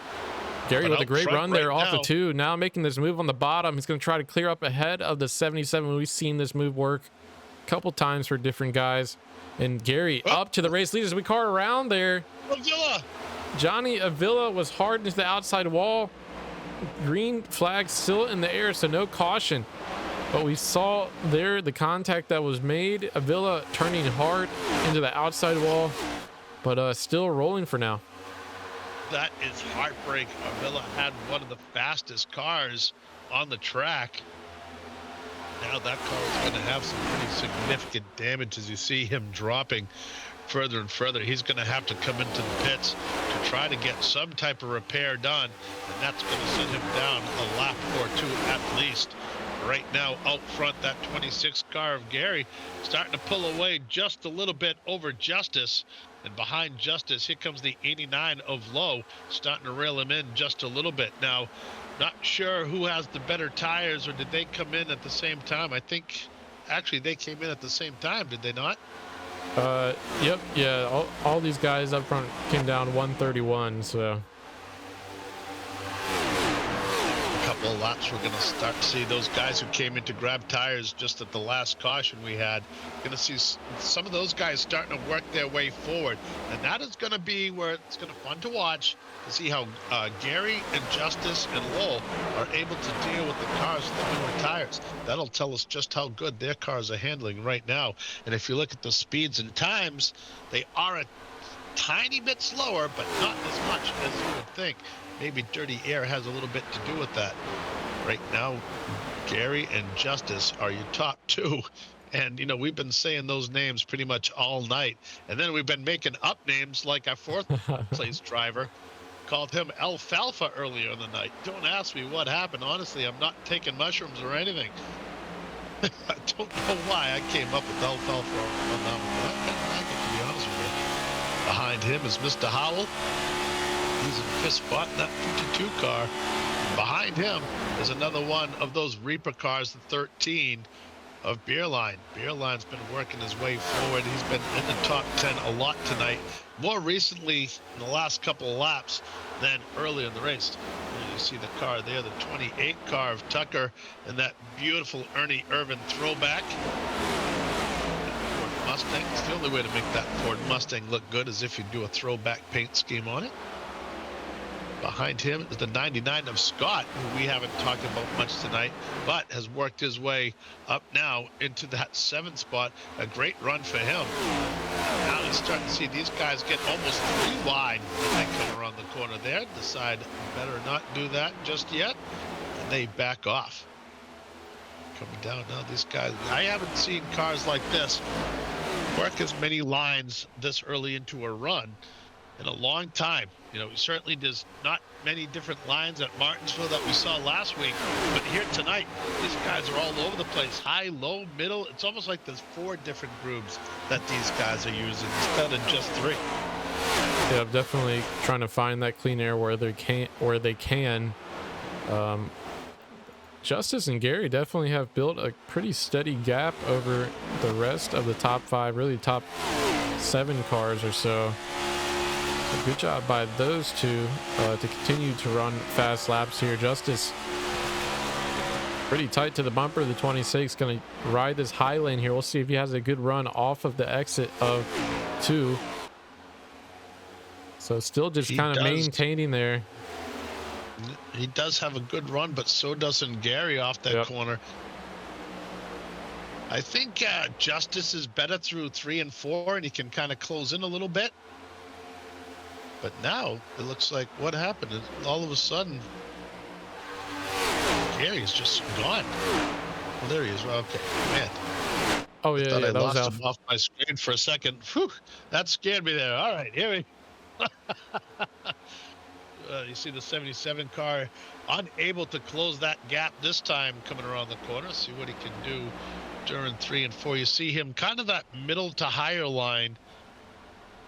Gary with a great run there off the 2. Now making this move on the bottom. He's going to try to clear up ahead of the 77. We've seen this move work a couple times for different guys. And Gary up to the race leaders. We car around there. Avila. Johnny Avila was hard into the outside wall. Green flag still in the air, so no caution. But we saw there the contact that was made. Avila turning hard into the outside wall, but still rolling for now. That is heartbreak. Avila had one of the fastest cars on the track. Now that car is going to have some pretty significant damage as you see him dropping further and further. He's going to have to come into the pits to try to get some type of repair done, and that's going to send him down a lap or 2 at least. Right now out front, that 26 car of Gary starting to pull away just a little bit over Justice, and behind Justice here comes the 89 of Lowe, starting to rail him in just a little bit. Now not sure who has the better tires, or did they come in at the same time? I think actually they came in at the same time, did they not? Yep, yeah, all these guys up front came down 131, so couple of laps we're going to start to see those guys who came in to grab tires just at the last caution we had. Going to see some of those guys starting to work their way forward, and that is going to be where it's going to be fun to watch to see how Gary and Justice and Lowell are able to deal with the cars with the newer tires. That'll tell us just how good their cars are handling right now. And if you look at the speeds and times, they are a tiny bit slower, but not as much as you would think. Maybe dirty air has a little bit to do with that. Right now, Gary and Justice are your top 2. And, you know, we've been saying those names pretty much all night. And then we've been making up names like our 4th place driver. Called him Alfalfa earlier in the night. Don't ask me what happened. Honestly, I'm not taking mushrooms or anything. I don't know why I came up with Alfalfa on that one. I kind of like it, to be honest with you. Behind him is Mr. Howell. He's in 5th spot in that 52 car. Behind him is another one of those Reaper cars, the 13 of Beerline. Beerline's been working his way forward. He's been in the top 10 a lot tonight. More recently, in the last couple of laps than earlier in the race. And you see the car there, the 28 car of Tucker, and that beautiful Ernie Irvin throwback. Ford Mustang. It's the only way to make that Ford Mustang look good is if you do a throwback paint scheme on it. Behind him is the 99 of Scott, who we haven't talked about much tonight, but has worked his way up now into that 7th spot. A great run for him. Now he's starting to see these guys get almost 3 wide when they come around the corner there. Decide better not do that just yet, and they back off. Coming down now, these guys, I haven't seen cars like this work as many lines this early into a run in a long time. You know, certainly there's not many different lines at Martinsville that we saw last week, but here tonight, these guys are all over the place. High, low, middle. It's almost like there's 4 different groups that these guys are using instead of just 3. Yeah, I'm definitely trying to find that clean air where they can. Justice and Gary definitely have built a pretty steady gap over the rest of the top 5, really top 7 cars or so. Good job by those 2 to continue to run fast laps here. Justice pretty tight to the bumper. The 26 going to ride this high lane here. We'll see if he has a good run off of the exit of 2. So still just kind of maintaining there. He does have a good run, but so doesn't Gary off that corner. I think Justice is better through 3 and 4, and he can kind of close in a little bit. But now it looks like what happened is all of a sudden Gary's just gone. Well, there he is. Okay, man. Oh yeah, I that lost was him off my screen for a second. Whew, that scared me there. All right, here we. You see the 77 car unable to close that gap this time coming around the corner. See what he can do during 3 and 4. You see him kind of that middle to higher line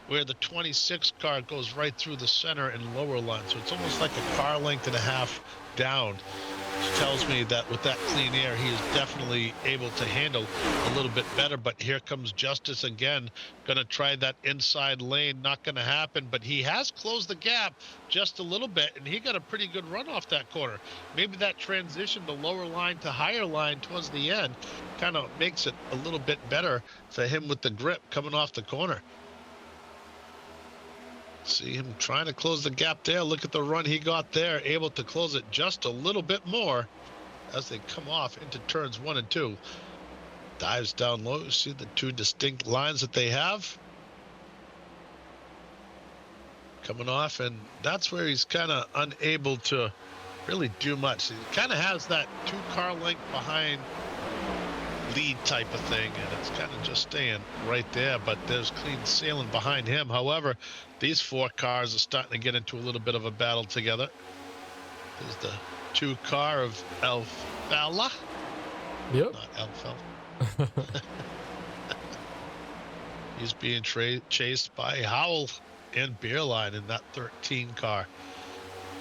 where the 26 car goes right through the center and lower line. So it's almost like a car length and a half down, which tells me that with that clean air, he is definitely able to handle a little bit better. But here comes Justice again, going to try that inside lane. Not going to happen, but he has closed the gap just a little bit, and he got a pretty good run off that corner. Maybe that transition, the lower line to higher line towards the end, kind of makes it a little bit better for him with the grip coming off the corner. See him trying to close the gap there. Look at the run he got there, able to close it just a little bit more as they come off into turns 1 and 2. Dives down low. See the 2 distinct lines that they have coming off, and that's where he's kind of unable to really do much. He kind of has that 2 car length behind lead type of thing, and it's kind of just staying right there, but there's clean sailing behind him. However, these 4 cars are starting to get into a little bit of a battle together. There's the 2 car of Alfala. Yep. Not Alfala. He's being chased by Howell and Beerline in that 13 car.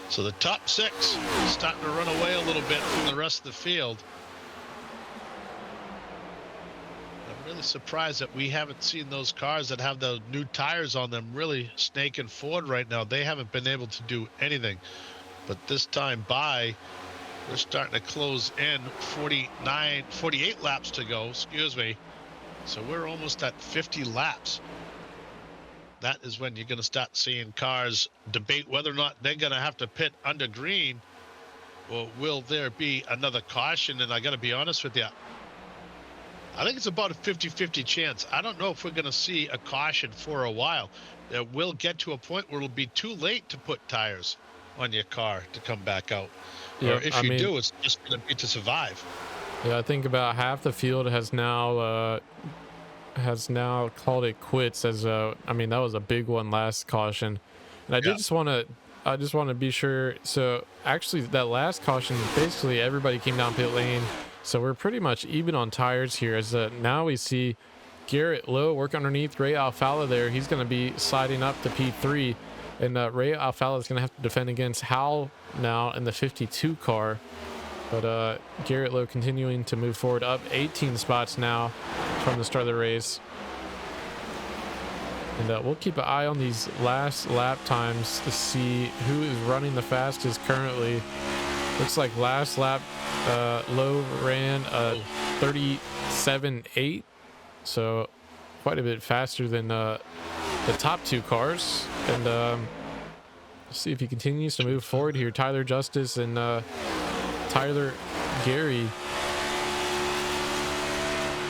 So the top 6 is starting to run away a little bit from the rest of the field. Really surprised that we haven't seen those cars that have the new tires on them really snaking forward right now. They haven't been able to do anything. But this time by, we're starting to close in 48 laps to go, excuse me. So we're almost at 50 laps. That is when you're going to start seeing cars debate whether or not they're going to have to pit under green, or will there be another caution. And I got to be honest with you, I think it's about a 50-50 chance. I don't know if we're going to see a caution for a while. We'll get to a point where it'll be too late to put tires on your car to come back out. Yeah, or if you do, it's just going to be to survive. Yeah, I think about half the field has now called it quits. As I mean, that was a big one last caution, and I just want to be sure. So actually, that last caution, basically everybody came down pit lane. So we're pretty much even on tires here, as now we see Garrett Lowe work underneath Ray Alfala there. He's going to be sliding up to P3, and Ray Alfala is going to have to defend against Howell now in the 52 car. But Garrett Lowe continuing to move forward, up 18 spots now from the start of the race. And we'll keep an eye on these last lap times to see who is running the fastest currently. Looks like last lap Lowe ran 37.8, so quite a bit faster than the top 2 cars. And see if he continues to move forward here. Tyler Justice and Tyler Gary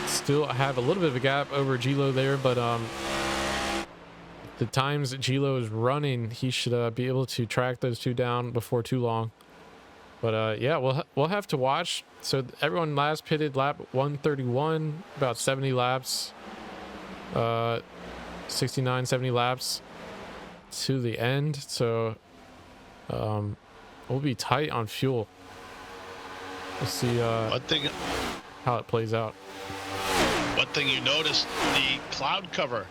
still have a little bit of a gap over G-Lo there, but the times that G-Lo is running, he should be able to track those 2 down before too long. But yeah, we'll have to watch. So everyone last pitted lap 131, about 70 laps, 69, 70 laps to the end. So we'll be tight on fuel. We'll see how it plays out. One thing you noticed, the cloud cover,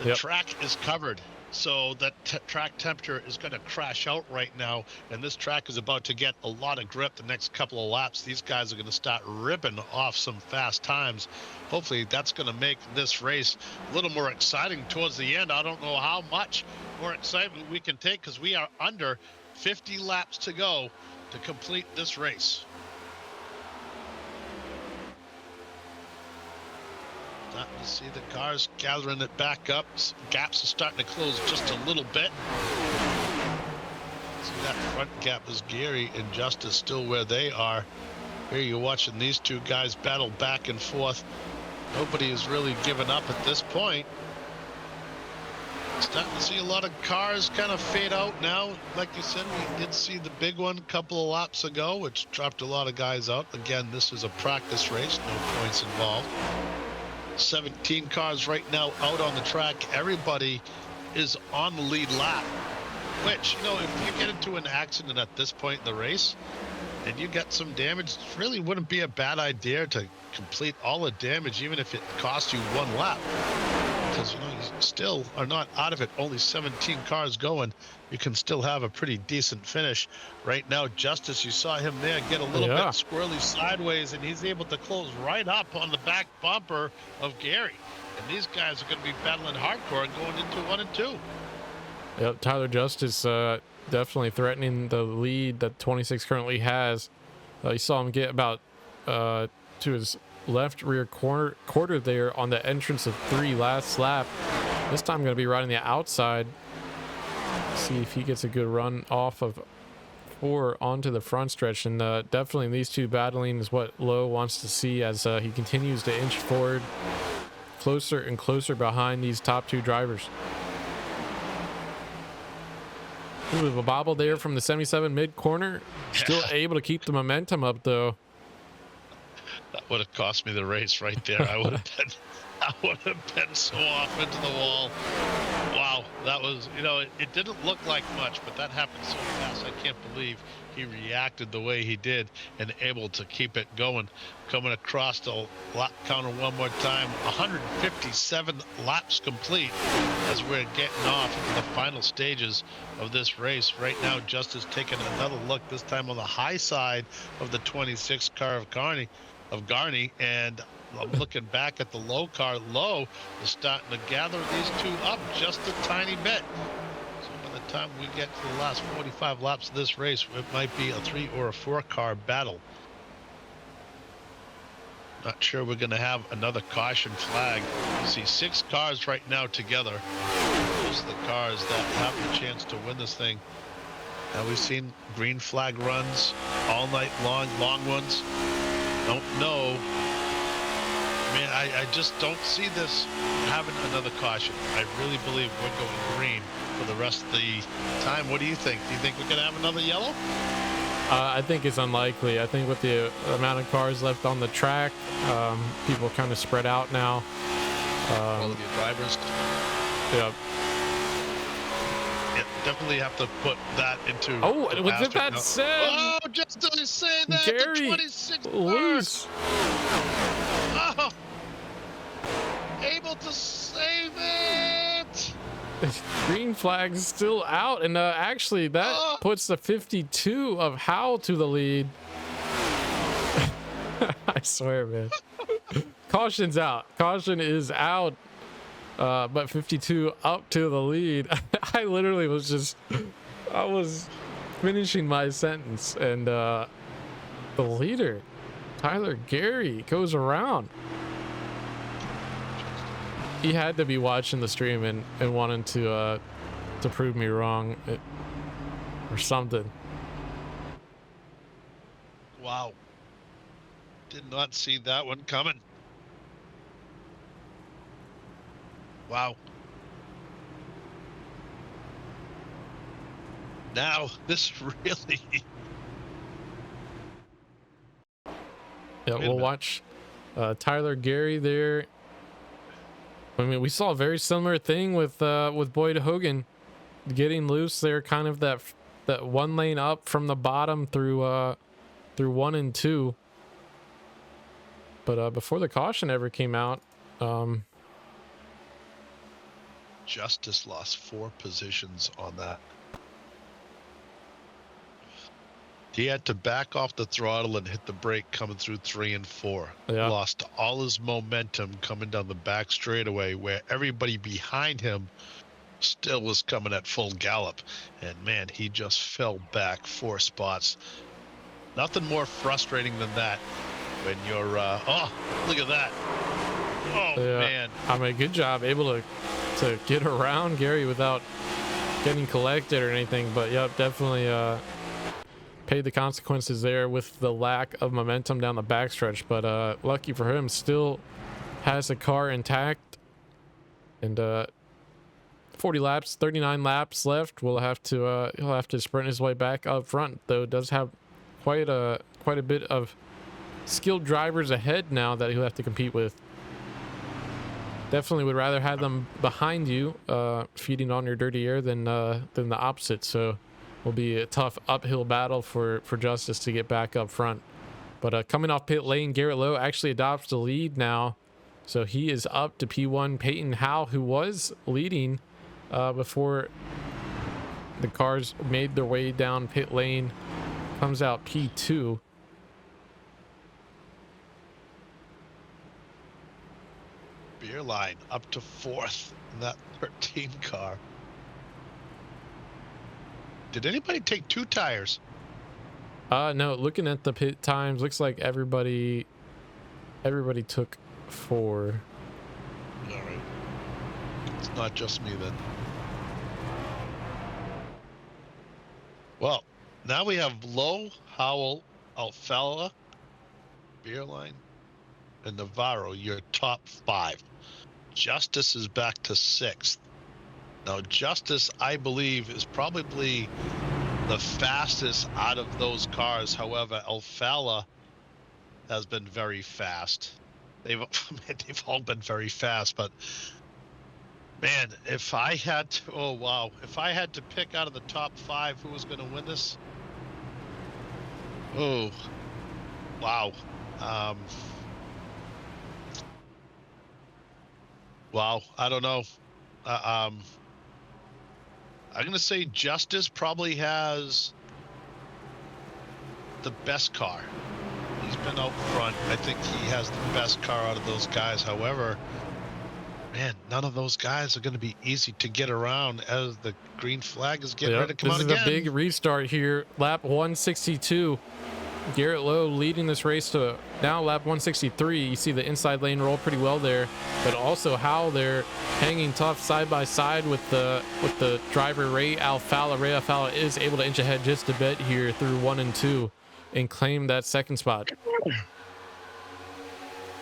the track is covered. So that track temperature is going to crash out right now, and this track is about to get a lot of grip the next couple of laps. These guys are going to start ripping off some fast times. Hopefully that's going to make this race a little more exciting towards the end. I don't know how much more excitement we can take, because we are under 50 laps to go to complete this race. Starting to see the cars gathering it back up. Gaps are starting to close just a little bit. See that front gap is Gary and Justice still where they are. Here you're watching these two guys battle back and forth. Nobody is really given up at this point. Starting to see a lot of cars kind of fade out now. Like you said, we did see the big one a couple of laps ago, which dropped a lot of guys out. Again, this is a practice race, no points involved. 17 cars right now out on the track. Everybody is on the lead lap, which, you know, if you get into an accident at this point in the race and you get some damage, it really wouldn't be a bad idea to complete all the damage, even if it costs you one lap. Because, you know, you still are not out of it. Only 17 cars going. You can still have a pretty decent finish. Right now, Justice, you saw him there get a little bit squirrely sideways, and he's able to close right up on the back bumper of Gary. And these guys are going to be battling hardcore and going into 1 and 2. Yep, Tyler Justice definitely threatening the lead that 26 currently has. You saw him get about to his left rear quarter there on the entrance of 3 last lap. This time going to be riding the outside. See if he gets a good run off of 4 onto the front stretch. And definitely these two battling is what Lowe wants to see as he continues to inch forward closer and closer behind these top 2 drivers. Ooh, a bobble there from the 77 mid corner. Still able to keep the momentum up though. That would have cost me the race right there. I would have been so off into the wall. Wow, that was, you know, it didn't look like much, but that happened so fast. I can't believe he reacted the way he did and able to keep it going. Coming across the lap counter one more time. 157 laps complete as we're getting off into the final stages of this race. Right now, Justice taking another look, this time on the high side of the 26 car of Garney, and I'm looking back at the low car. Low is starting to gather these two up just a tiny bit. So by the time we get to the last 45 laps of this race, it might be a 3 or a 4 car battle. Not sure we're going to have another caution flag. You see 6 cars right now together. Those are the cars that have the chance to win this thing. Now we've seen green flag runs all night long, long ones. Don't know. Man, I just don't see this having another caution. I really believe we're going green for the rest of the time. What do you think? Do you think we're going to have another yellow? I think it's unlikely. I think with the amount of cars left on the track, people kind of spread out now. All of your drivers. Yeah. Yeah, definitely have to put that into. Oh, with that said, oh, just to say that Gary the 26 loose. Oh, able to save it. Green flag still out, and actually that puts the 52 of Howe to the lead. I swear, man. Caution's out. Caution is out. But 52 up to the lead. I literally was I was finishing my sentence, and the leader, Tyler Gary, goes around. He had to be watching the stream and wanting to prove me wrong or something. Wow. Did not see that one coming. Wow. Now this really. Yeah, we'll watch Tyler Gary there. I mean, we saw a very similar thing with Boyd Hogan getting loose there, kind of that one lane up from the bottom through 1 and 2. But before the caution ever came out, Justice lost 4 positions on that. He had to back off the throttle and hit the brake coming through 3 and 4. Yeah. Lost all his momentum coming down the back straightaway, where everybody behind him still was coming at full gallop. And man, he just fell back 4 spots. Nothing more frustrating than that when you're, oh, look at that. Oh, man. I mean, good job. Able to get around Gary without getting collected or anything. But, yep, definitely paid the consequences there with the lack of momentum down the backstretch. But lucky for him, still has the car intact. And 40 laps, 39 laps left. He'll have to sprint his way back up front, though. Does have quite a bit of skilled drivers ahead now that he'll have to compete with. Definitely would rather have them behind you, feeding on your dirty air than the opposite. So will be a tough uphill battle for Justice to get back up front. But coming off pit lane, Garrett Lowe actually adopts the lead now. So he is up to P1. Peyton Howe, who was leading before the cars made their way down pit lane, comes out P2. Beer line up to 4th in that 13 car. Did anybody take 2 tires? No, looking at the pit times, looks like everybody took 4. All right. It's not just me then. Well, now we have Lowe, Howell, Alfala, Beerline, and Navarro, your top 5. Justice is back to 6th. Now, Justice, I believe, is probably the fastest out of those cars. However, Alfala has been very fast. They've all been very fast, but man, if I had to, if I had to pick out of the top 5 who was going to win this, wow. Wow, I don't know. I'm going to say Justice probably has the best car. He's been out front. I think he has the best car out of those guys. However, man, none of those guys are going to be easy to get around as the green flag is getting ready to come out again. This is a big restart here. Lap 162. Garrett Lowe leading this race to now lap 163. You see the inside lane roll pretty well there, but also how they're hanging tough side by side with the driver Ray Alfala. Ray Alfala is able to inch ahead just a bit here through 1 and 2 and claim that second spot.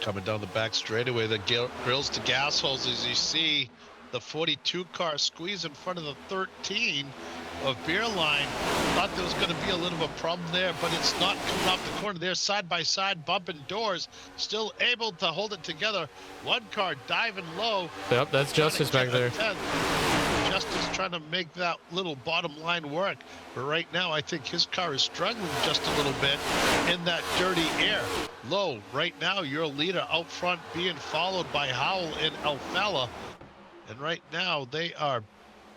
Coming down the back straightaway, the grills to gas holes, as you see the 42 car squeeze in front of the 13 of Beerline. Thought there was going to be a little of a problem there, but it's not coming off the corner. They're side by side, bumping doors, still able to hold it together. One car diving low. Yep, that's Justice back there. Justice trying to make that little bottom line work, but right now I think his car is struggling just a little bit in that dirty air. Low right now, your leader out front, being followed by Howell and Alfala, and right now they are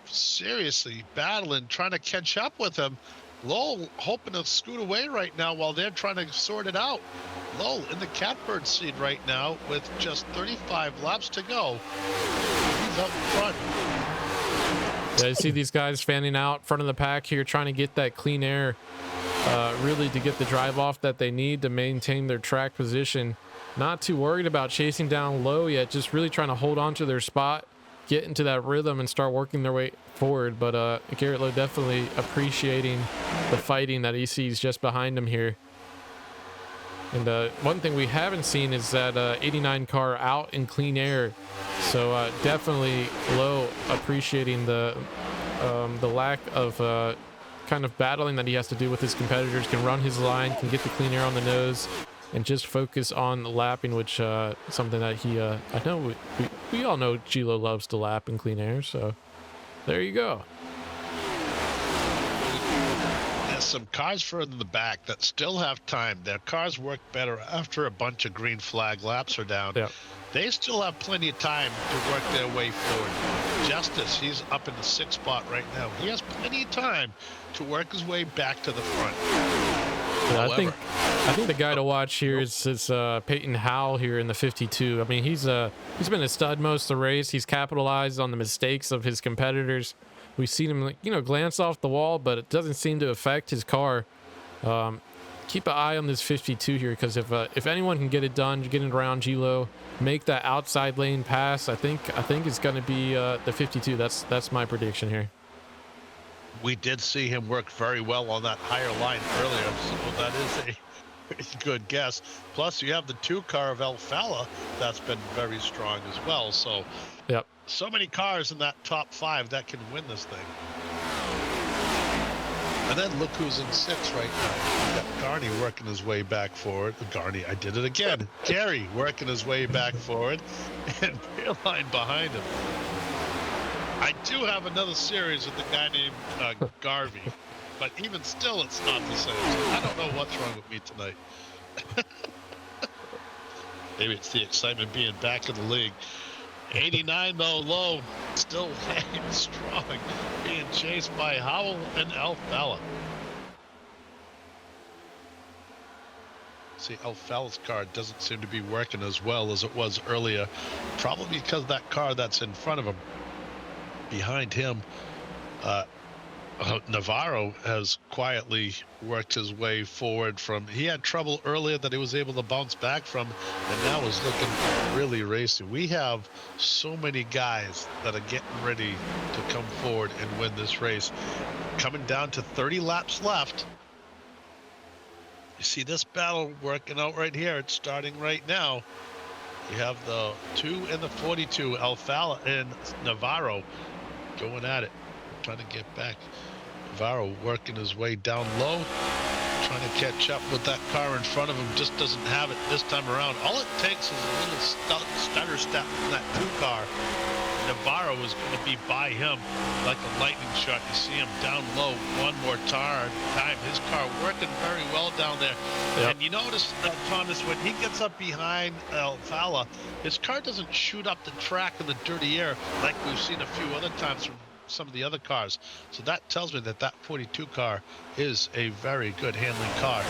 seriously battling, trying to catch up with him. Lowell hoping to scoot away right now while they're trying to sort it out. Lowell in the catbird seat right now with just 35 laps to go. He's up front. Yeah, you see these guys fanning out front of the pack here, trying to get that clean air, really to get the drive off that they need to maintain their track position. Not too worried about chasing down Lowe yet, just really trying to hold on to their spot, get into that rhythm and start working their way forward. But Garrett Lowe definitely appreciating the fighting that he sees just behind him here. And one thing we haven't seen is that 89 car out in clean air. So definitely Lowe appreciating the lack of kind of battling that he has to do with his competitors. Can run his line, can get the clean air on the nose, and just focus on lapping, which something that he I know we all know Gilo loves to lap in clean air. So there you go. There's some cars further in the back that still have time. Their cars work better after a bunch of green flag laps are down. Yep. They still have plenty of time to work their way forward. Justice, he's up in the 6th spot right now. He has plenty of time to work his way back to the front. Yeah, I think the guy to watch here is Peyton Howe here in the 52. I mean, he's been a stud most of the race. He's capitalized on the mistakes of his competitors. We've seen him, glance off the wall, but it doesn't seem to affect his car. keep an eye on this 52 here, because if anyone can get it done, getting around Gilo, make that outside lane pass, I think it's going to be the 52. That's my prediction here. We did see him work very well on that higher line earlier, so that is a good guess. Plus, you have the 2 car of Alfala that's been very strong as well. So, yep. So many cars in that top 5 that can win this thing. And then look who's in 6 right now. You got Garney working his way back forward. Garney, I did it again. Gary working his way back forward, and Beerline behind him. I do have another series with a guy named Garvey, but even still, it's not the same. So I don't know what's wrong with me tonight. Maybe it's the excitement being back in the league. 89 though, low, still hanging strong, being chased by Howell and Alfala. See, Alfala's car doesn't seem to be working as well as it was earlier, probably because that car that's in front of him, behind him, Navarro has quietly worked his way forward from. He had trouble earlier that he was able to bounce back from, and now is looking really racy. We have so many guys that are getting ready to come forward and win this race. Coming down to 30 laps left. You see this battle working out right here. It's starting right now. You have the 2 and the 42, Alfala and Navarro going at it, trying to get back. Navarro working his way down low, trying to catch up with that car in front of him. Just doesn't have it this time around. All it takes is a little stutter step from that 2 car. Navarro is going to be by him like a lightning shot. You see him down low one more time. His car working very well down there. Yep. And you notice that, Thomas, when he gets up behind Alfala, his car doesn't shoot up the track in the dirty air like we've seen a few other times from some of the other cars. So that tells me that 42 car is a very good handling car.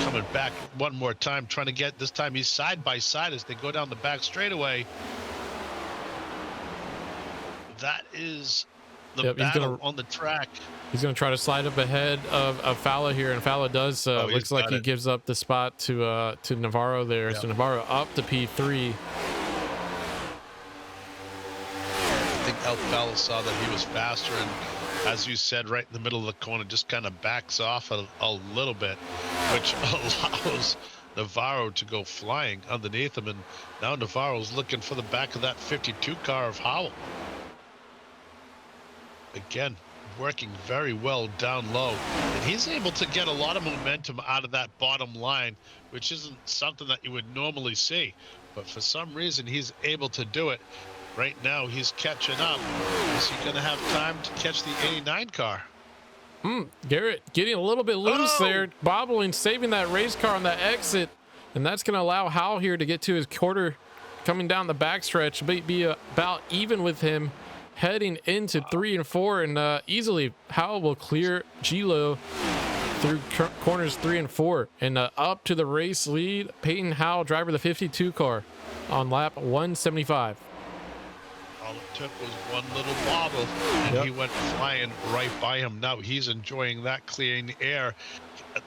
Coming back one more time, trying to get, this time he's side by side as they go down the back straightaway. That is the battle on the track. He's going to try to slide up ahead of Fowler here, and Fowler does. Looks like he gives up the spot to Navarro there. Yep. So Navarro up to P3. I think Alfala saw that he was faster, and as you said, right in the middle of the corner, just kind of backs off a little bit, which allows Navarro to go flying underneath him. And now Navarro's looking for the back of that 52 car of Howell. Again, working very well down low, and he's able to get a lot of momentum out of that bottom line, which isn't something that you would normally see, but for some reason he's able to do it. Right now he's catching up. Is he going to have time to catch the 89 car? Garrett getting a little bit loose there, bobbling, saving that race car on that exit, and that's going to allow Howell here to get to his quarter coming down the backstretch, be about even with him heading into 3 and 4, and easily Howell will clear Gilo through corners 3 and 4, and up to the race lead. Peyton Howell, driver of the 52 car, on lap 175. All it took was one little wobble, and he went flying right by him. Now he's enjoying that clean air.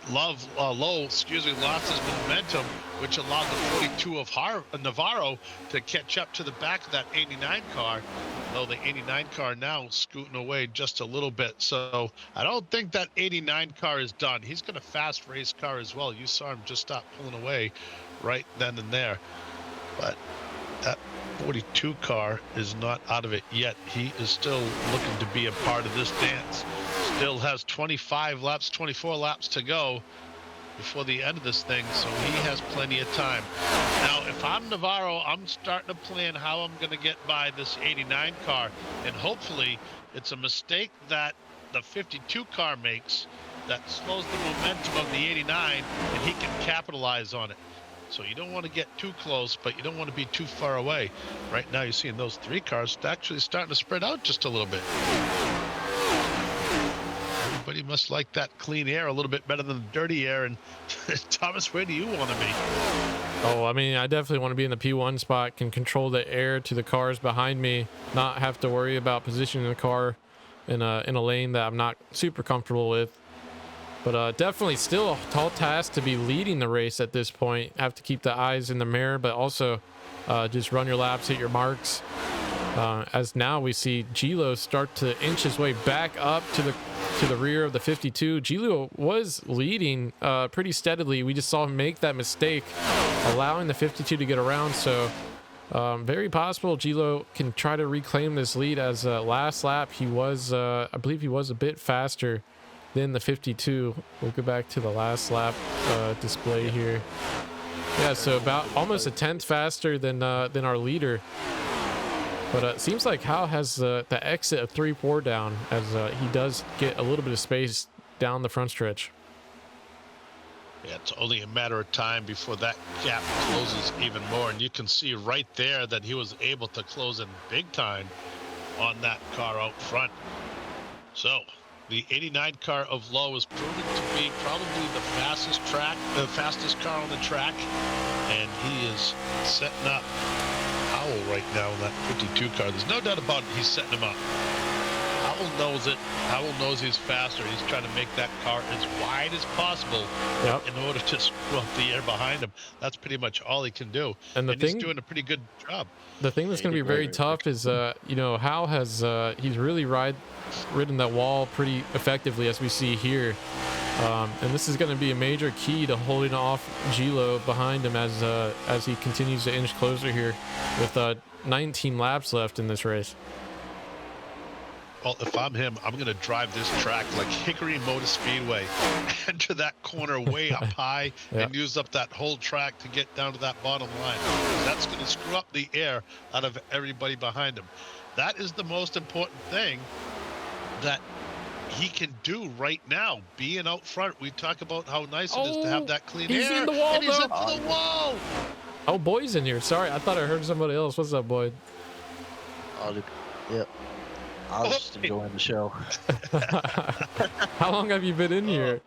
Low, lost his momentum, which allowed the 42 of Navarro to catch up to the back of that 89 car. Though the 89 car now scooting away just a little bit. So I don't think that 89 car is done. He's got a fast race car as well. You saw him just stop pulling away right then and there. But that 42 car is not out of it yet. He is still looking to be a part of this dance. Still has 25 laps, 24 laps to go before the end of this thing, so he has plenty of time. Now, if I'm Navarro, I'm starting to plan how I'm going to get by this 89 car, and hopefully it's a mistake that the 52 car makes that slows the momentum of the 89, and he can capitalize on it. So you don't want to get too close, but you don't want to be too far away. Right now you're seeing those 3 cars actually starting to spread out just a little bit. Everybody must like that clean air a little bit better than the dirty air. And Thomas, where do you want to be? Oh, I mean, I definitely want to be in the P1 spot, can control the air to the cars behind me, not have to worry about positioning the car in a lane that I'm not super comfortable with. But definitely still a tall task to be leading the race at this point. Have to keep the eyes in the mirror, but also just run your laps, hit your marks. As now we see Gilo start to inch his way back up to the rear of the 52. Gilo was leading pretty steadily. We just saw him make that mistake, allowing the 52 to get around. So very possible Gilo can try to reclaim this lead, as last lap he was, I believe he was a bit faster than the 52. We'll go back to the last lap display here. Yeah, so about almost a tenth faster than our leader. But it seems like Hao has the exit of 3-4 down, as he does get a little bit of space down the front stretch. Yeah, it's only a matter of time before that gap closes even more. And you can see right there that he was able to close in big time on that car out front. So the 89 car of Lowe is proving to be probably the fastest car on the track. And he is setting up Howell right now in that 52 car. There's no doubt about it. He's setting him up. Howell knows it. Howell knows he's faster. He's trying to make that car as wide as possible in order to screw up the air behind him. That's pretty much all he can do. And he's doing a pretty good job. The thing that's going to be very tough is, you know, Howell has he's really ridden that wall pretty effectively, as we see here. And this is going to be a major key to holding off Gilo behind him as he continues to inch closer here with 19 laps left in this race. Well, if I'm him, I'm going to drive this track like Hickory Motor Speedway, enter that corner way up high and use up that whole track to get down to that bottom line. That's going to screw up the air out of everybody behind him. That is the most important thing that he can do right now, being out front. We talk about how nice it is to have that clean air. He's in the wall, and he's into the wall. Oh, Boyd's in here. Sorry, I thought I heard somebody else. What's up, Boyd? Yep. I was just enjoying the show. How long have you been in here?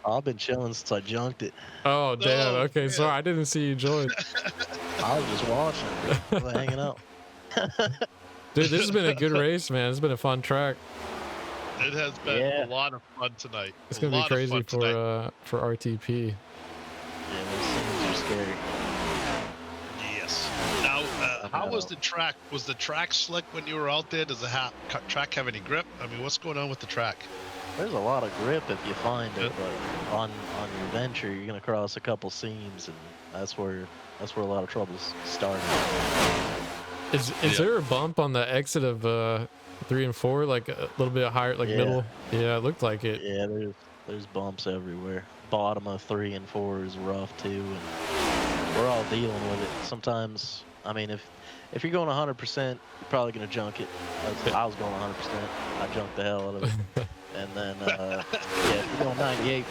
I've been chilling since I junked it. Oh, damn. Okay, man. sorry. I didn't see you join. I was just watching. I was hanging out. Dude, this has been a good race, man. It's been a fun track. It has been a lot of fun tonight. It's going to be crazy for RTP. Yeah, those things are scary. Yes. Now, how was the track? Was the track slick when you were out there? Does the track have any grip? I mean, what's going on with the track? There's a lot of grip if you find it, but on your venture, you're gonna cross a couple seams, and that's where a lot of trouble's starting. Is there a bump on the exit of 3 and 4, like a little bit higher, like middle? Yeah, it looked like it. Yeah, there's bumps everywhere. Bottom of 3 and 4 is rough too, and we're all dealing with it. Sometimes, I mean, if you're going 100%, you're probably gonna junk it. I was going 100%. I junked the hell out of it. And then, if you're going 98%,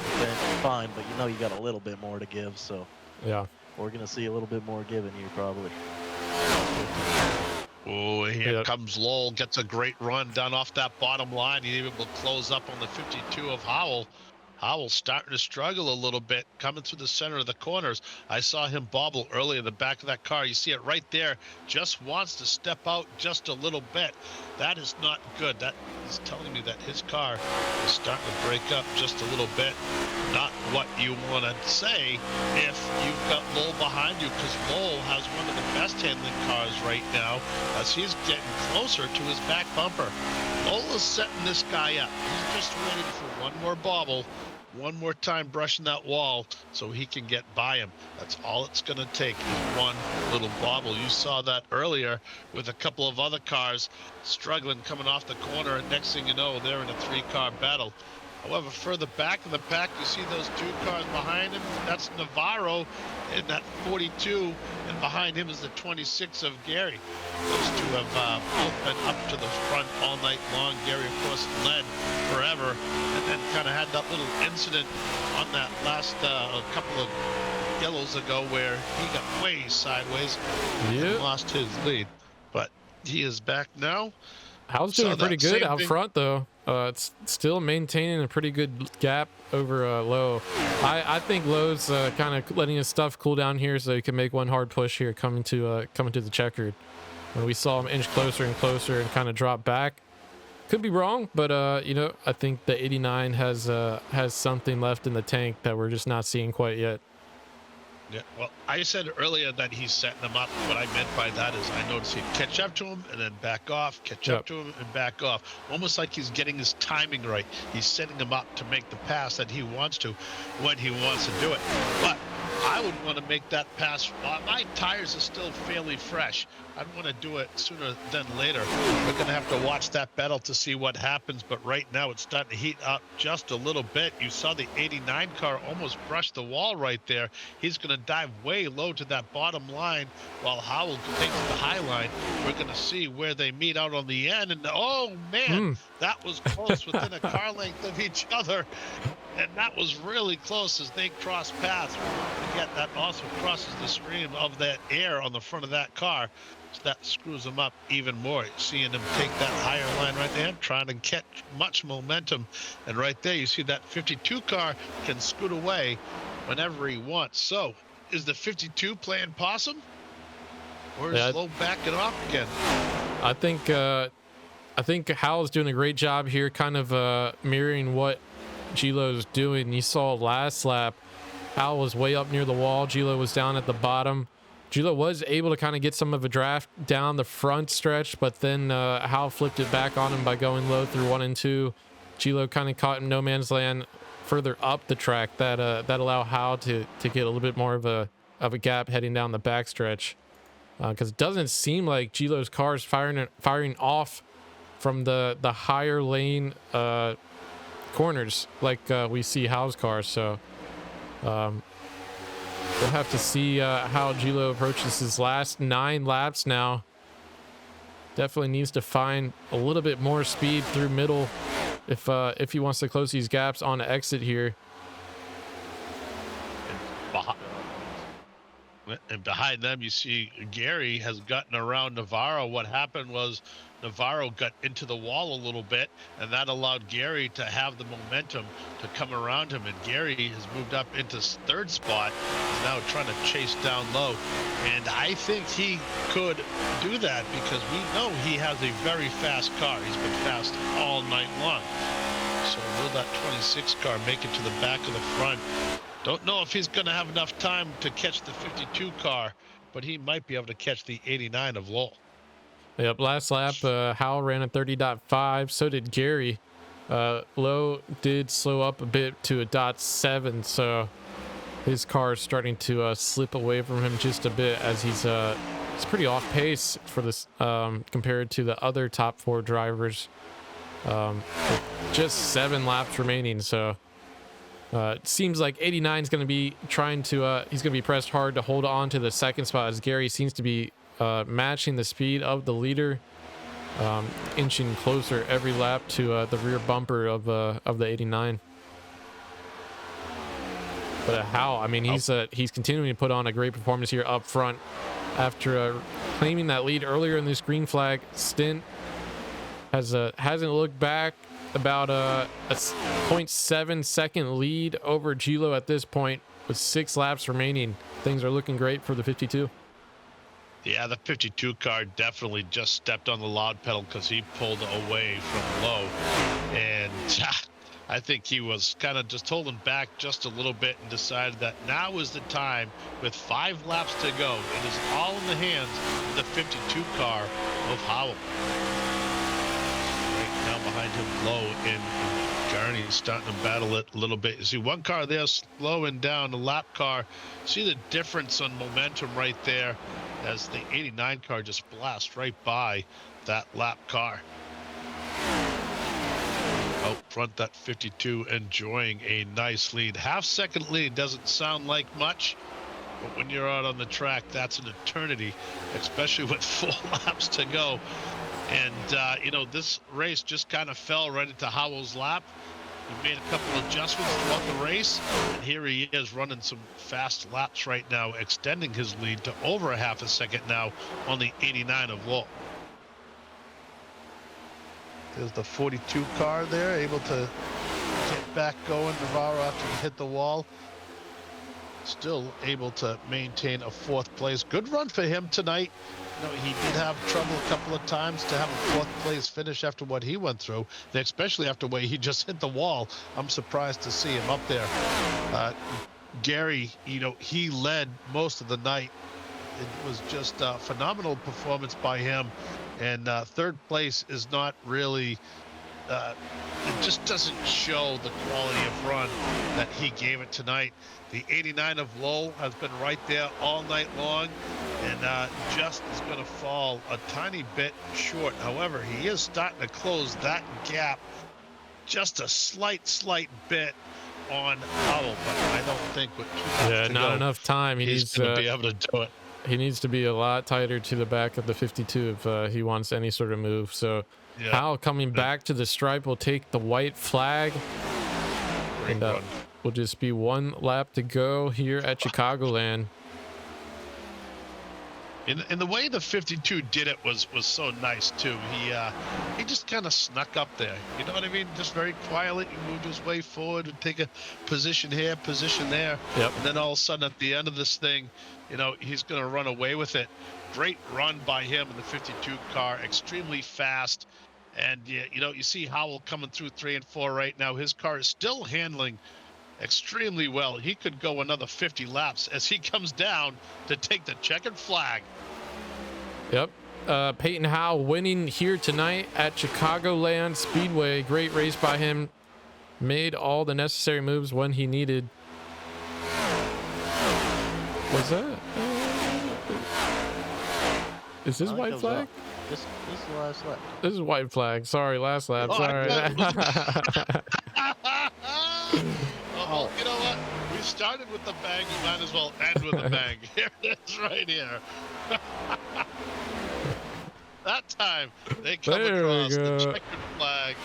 fine, but you know you got a little bit more to give. So yeah, we're gonna see a little bit more giving here probably. Oh, here comes Lowell, gets a great run down off that bottom line. He even will close up on the 52 of Howell. Howell's starting to struggle a little bit, coming through the center of the corners. I saw him bobble early in the back of that car. You see it right there. Just wants to step out just a little bit. That is not good. That is telling me that his car is starting to break up just a little bit. Not what you want to say if you've got Lowell behind you, because Lowell has one of the best handling cars right now as he's getting closer to his back bumper. Lowell is setting this guy up. He's just waiting for one more bobble, one more time brushing that wall so he can get by him. That's all it's going to take is one little bobble. You saw that earlier with a couple of other cars struggling coming off the corner, and next thing you know, they're in a 3-car battle. However, further back in the pack, you see those 2 cars behind him. That's Navarro in that 42, and behind him is the 26 of Gary. Those 2 have both been up to the front all night long. Gary, of course, led forever, and then kind of had that little incident on that last couple of yellows ago where he got way sideways and lost his lead. But he is back now. How's doing pretty good out front, though. It's still maintaining a pretty good gap over Lowe. I think Lowe's kind of letting his stuff cool down here so he can make one hard push here coming to the checkered. When we saw him inch closer and closer and kind of drop back, Could be wrong, but you know, I think the 89 has something left in the tank that we're just not seeing quite yet. Yeah, well, I said earlier that he's setting them up. What I meant by that is I noticed he'd catch up to him and then back off, catch up to him and back off. Almost like he's getting his timing right. He's setting him up to make the pass that he wants to when he wants to do it. But I would want to make that pass while my tires are still fairly fresh. I'd want to do it sooner than later. We're going to have to watch that battle to see what happens, but right now it's starting to heat up just a little bit. You saw the 89 car almost brush the wall right there. He's going to dive way low to that bottom line while Howell takes the high line. We're going to see where they meet out on the end, and oh man, that was close, within a car length of each other. And that was really close as they cross paths. Forget that also crosses the stream of that air on the front of that car. So that screws them up even more. Seeing them take that higher line right there, trying to catch much momentum. And right there, you see that 52 car can scoot away whenever he wants. So is the 52 playing possum? Or is Lowe backing off again? I think Howell's doing a great job here, kind of mirroring what Gilo's doing. You saw last lap, Howell was way up near the wall. Gilo was down at the bottom. Gilo was able to kind of get some of a draft down the front stretch, but then Howell flipped it back on him by going low through 1 and 2. Gilo kind of caught in no man's land further up the track that allowed Howell to get a little bit more of a gap heading down the back stretch, because it doesn't seem like Gilo's car is firing off from the higher lane corners like we see Howell's car. So we'll have to see how Gilo approaches his last 9 laps now. Definitely needs to find a little bit more speed through middle if he wants to close these gaps on exit here. And behind them, you see Gary has gotten around Navarro. What happened was Navarro got into the wall a little bit, and that allowed Gary to have the momentum to come around him. And Gary has moved up into 3rd spot. He's now trying to chase down Lowe. And I think he could do that because we know he has a very fast car. He's been fast all night long. So will that 26 car make it to the back of the front? Don't know if he's going to have enough time to catch the 52 car, but he might be able to catch the 89 of Lowell. Yep, last lap, Howell ran a 30.5. So did Gary. Lowe did slow up a bit to a .7, so his car is starting to slip away from him just a bit as he's pretty off pace for this compared to the other top 4 drivers. Just 7 laps remaining, so it seems like 89 is going to be trying to he's going to be pressed hard to hold on to the 2nd spot, as Gary seems to be matching the speed of the leader, inching closer every lap to the rear bumper of the 89. But Howell, I mean, he's continuing to put on a great performance here up front after claiming that lead earlier in this green flag stint. Hasn't looked back. About a 0.7 second lead over Gilo at this point with 6 laps remaining. Things are looking great for the 52. Yeah, the 52 car definitely just stepped on the loud pedal because he pulled away from Lowe. And I think he was kind of just holding back just a little bit and decided that now is the time, with 5 laps to go. It is all in the hands of the 52 car of Howell. Now behind him, Lowe and Garney starting to battle it a little bit. You see one car there slowing down, the lap car. See the difference on momentum right there as the 89 car just blasts right by that lap car. Out front, that 52 enjoying a nice lead. Half-second lead doesn't sound like much, but when you're out on the track, that's an eternity, especially with 4 laps to go. And, you know, this race just kind of fell right into Howell's lap. He made a couple adjustments throughout the race, and here he is running some fast laps right now, extending his lead to over a half a second now on the 89 of Lowell. There's the 42 car there, able to get back going. Navarro after he hit the wall. still able to maintain a 4th place. Good run for him tonight. You know, he did have trouble a couple of times to have a 4th place finish after what he went through, and especially after the way he just hit the wall. I'm surprised to see him up there. Gary, you know, he led most of the night. It was just a phenomenal performance by him, and 3rd place is not really it just doesn't show the quality of run that he gave it tonight. The 89 of Lowell has been right there all night long, and just is going to fall a tiny bit short. However, he is starting to close that gap just a slight bit on Howell, but I don't think with 2 laps to not go, enough time. he's going to be able to do it. He needs to be a lot tighter to the back of the 52 if he wants any sort of move. So Yeah. Howell coming back to the stripe will take the white flag. Great And run. will just be 1 lap to go here at Chicagoland. In the way the 52 did it was so nice too. He just kind of snuck up there. You know what I mean? Just very quietly, he moved his way forward and take a position here, position there. Yep. And then all of a sudden at the end of this thing, you know, he's going to run away with it. Great run by him in the 52 car, extremely fast. And you know, you see Howell coming through 3 and 4 right now. His car is still handling extremely well. He could go another 50 laps as he comes down to take the checkered flag. Yep. Peyton Howell winning here tonight at Chicagoland Speedway. Great race by him. Made all the necessary moves when he needed. What's that? Is this white flag? This is the last lap. This is white flag. Sorry, last lap. Oh, Sorry. Oh, you know what? We started with the bang. We might as well end with a bang. Here it is right here. That time they come across the checkered flag.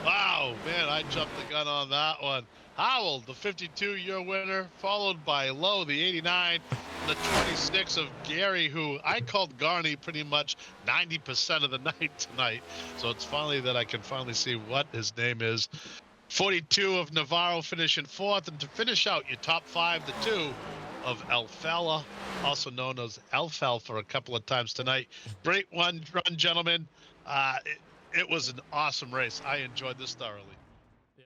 Wow, man, I jumped the gun on that one. Howell, the 52, your winner, followed by Lowe, the 89, the 26 of Gary, who I called Garney pretty much 90% of the night tonight. So it's finally that I can finally see what his name is. 42 of Navarro finishing 4th, and to finish out your top 5, the 2 of Alfala, also known as Alfalfa a couple of times tonight. Great run, gentlemen. It was an awesome race. I enjoyed this thoroughly.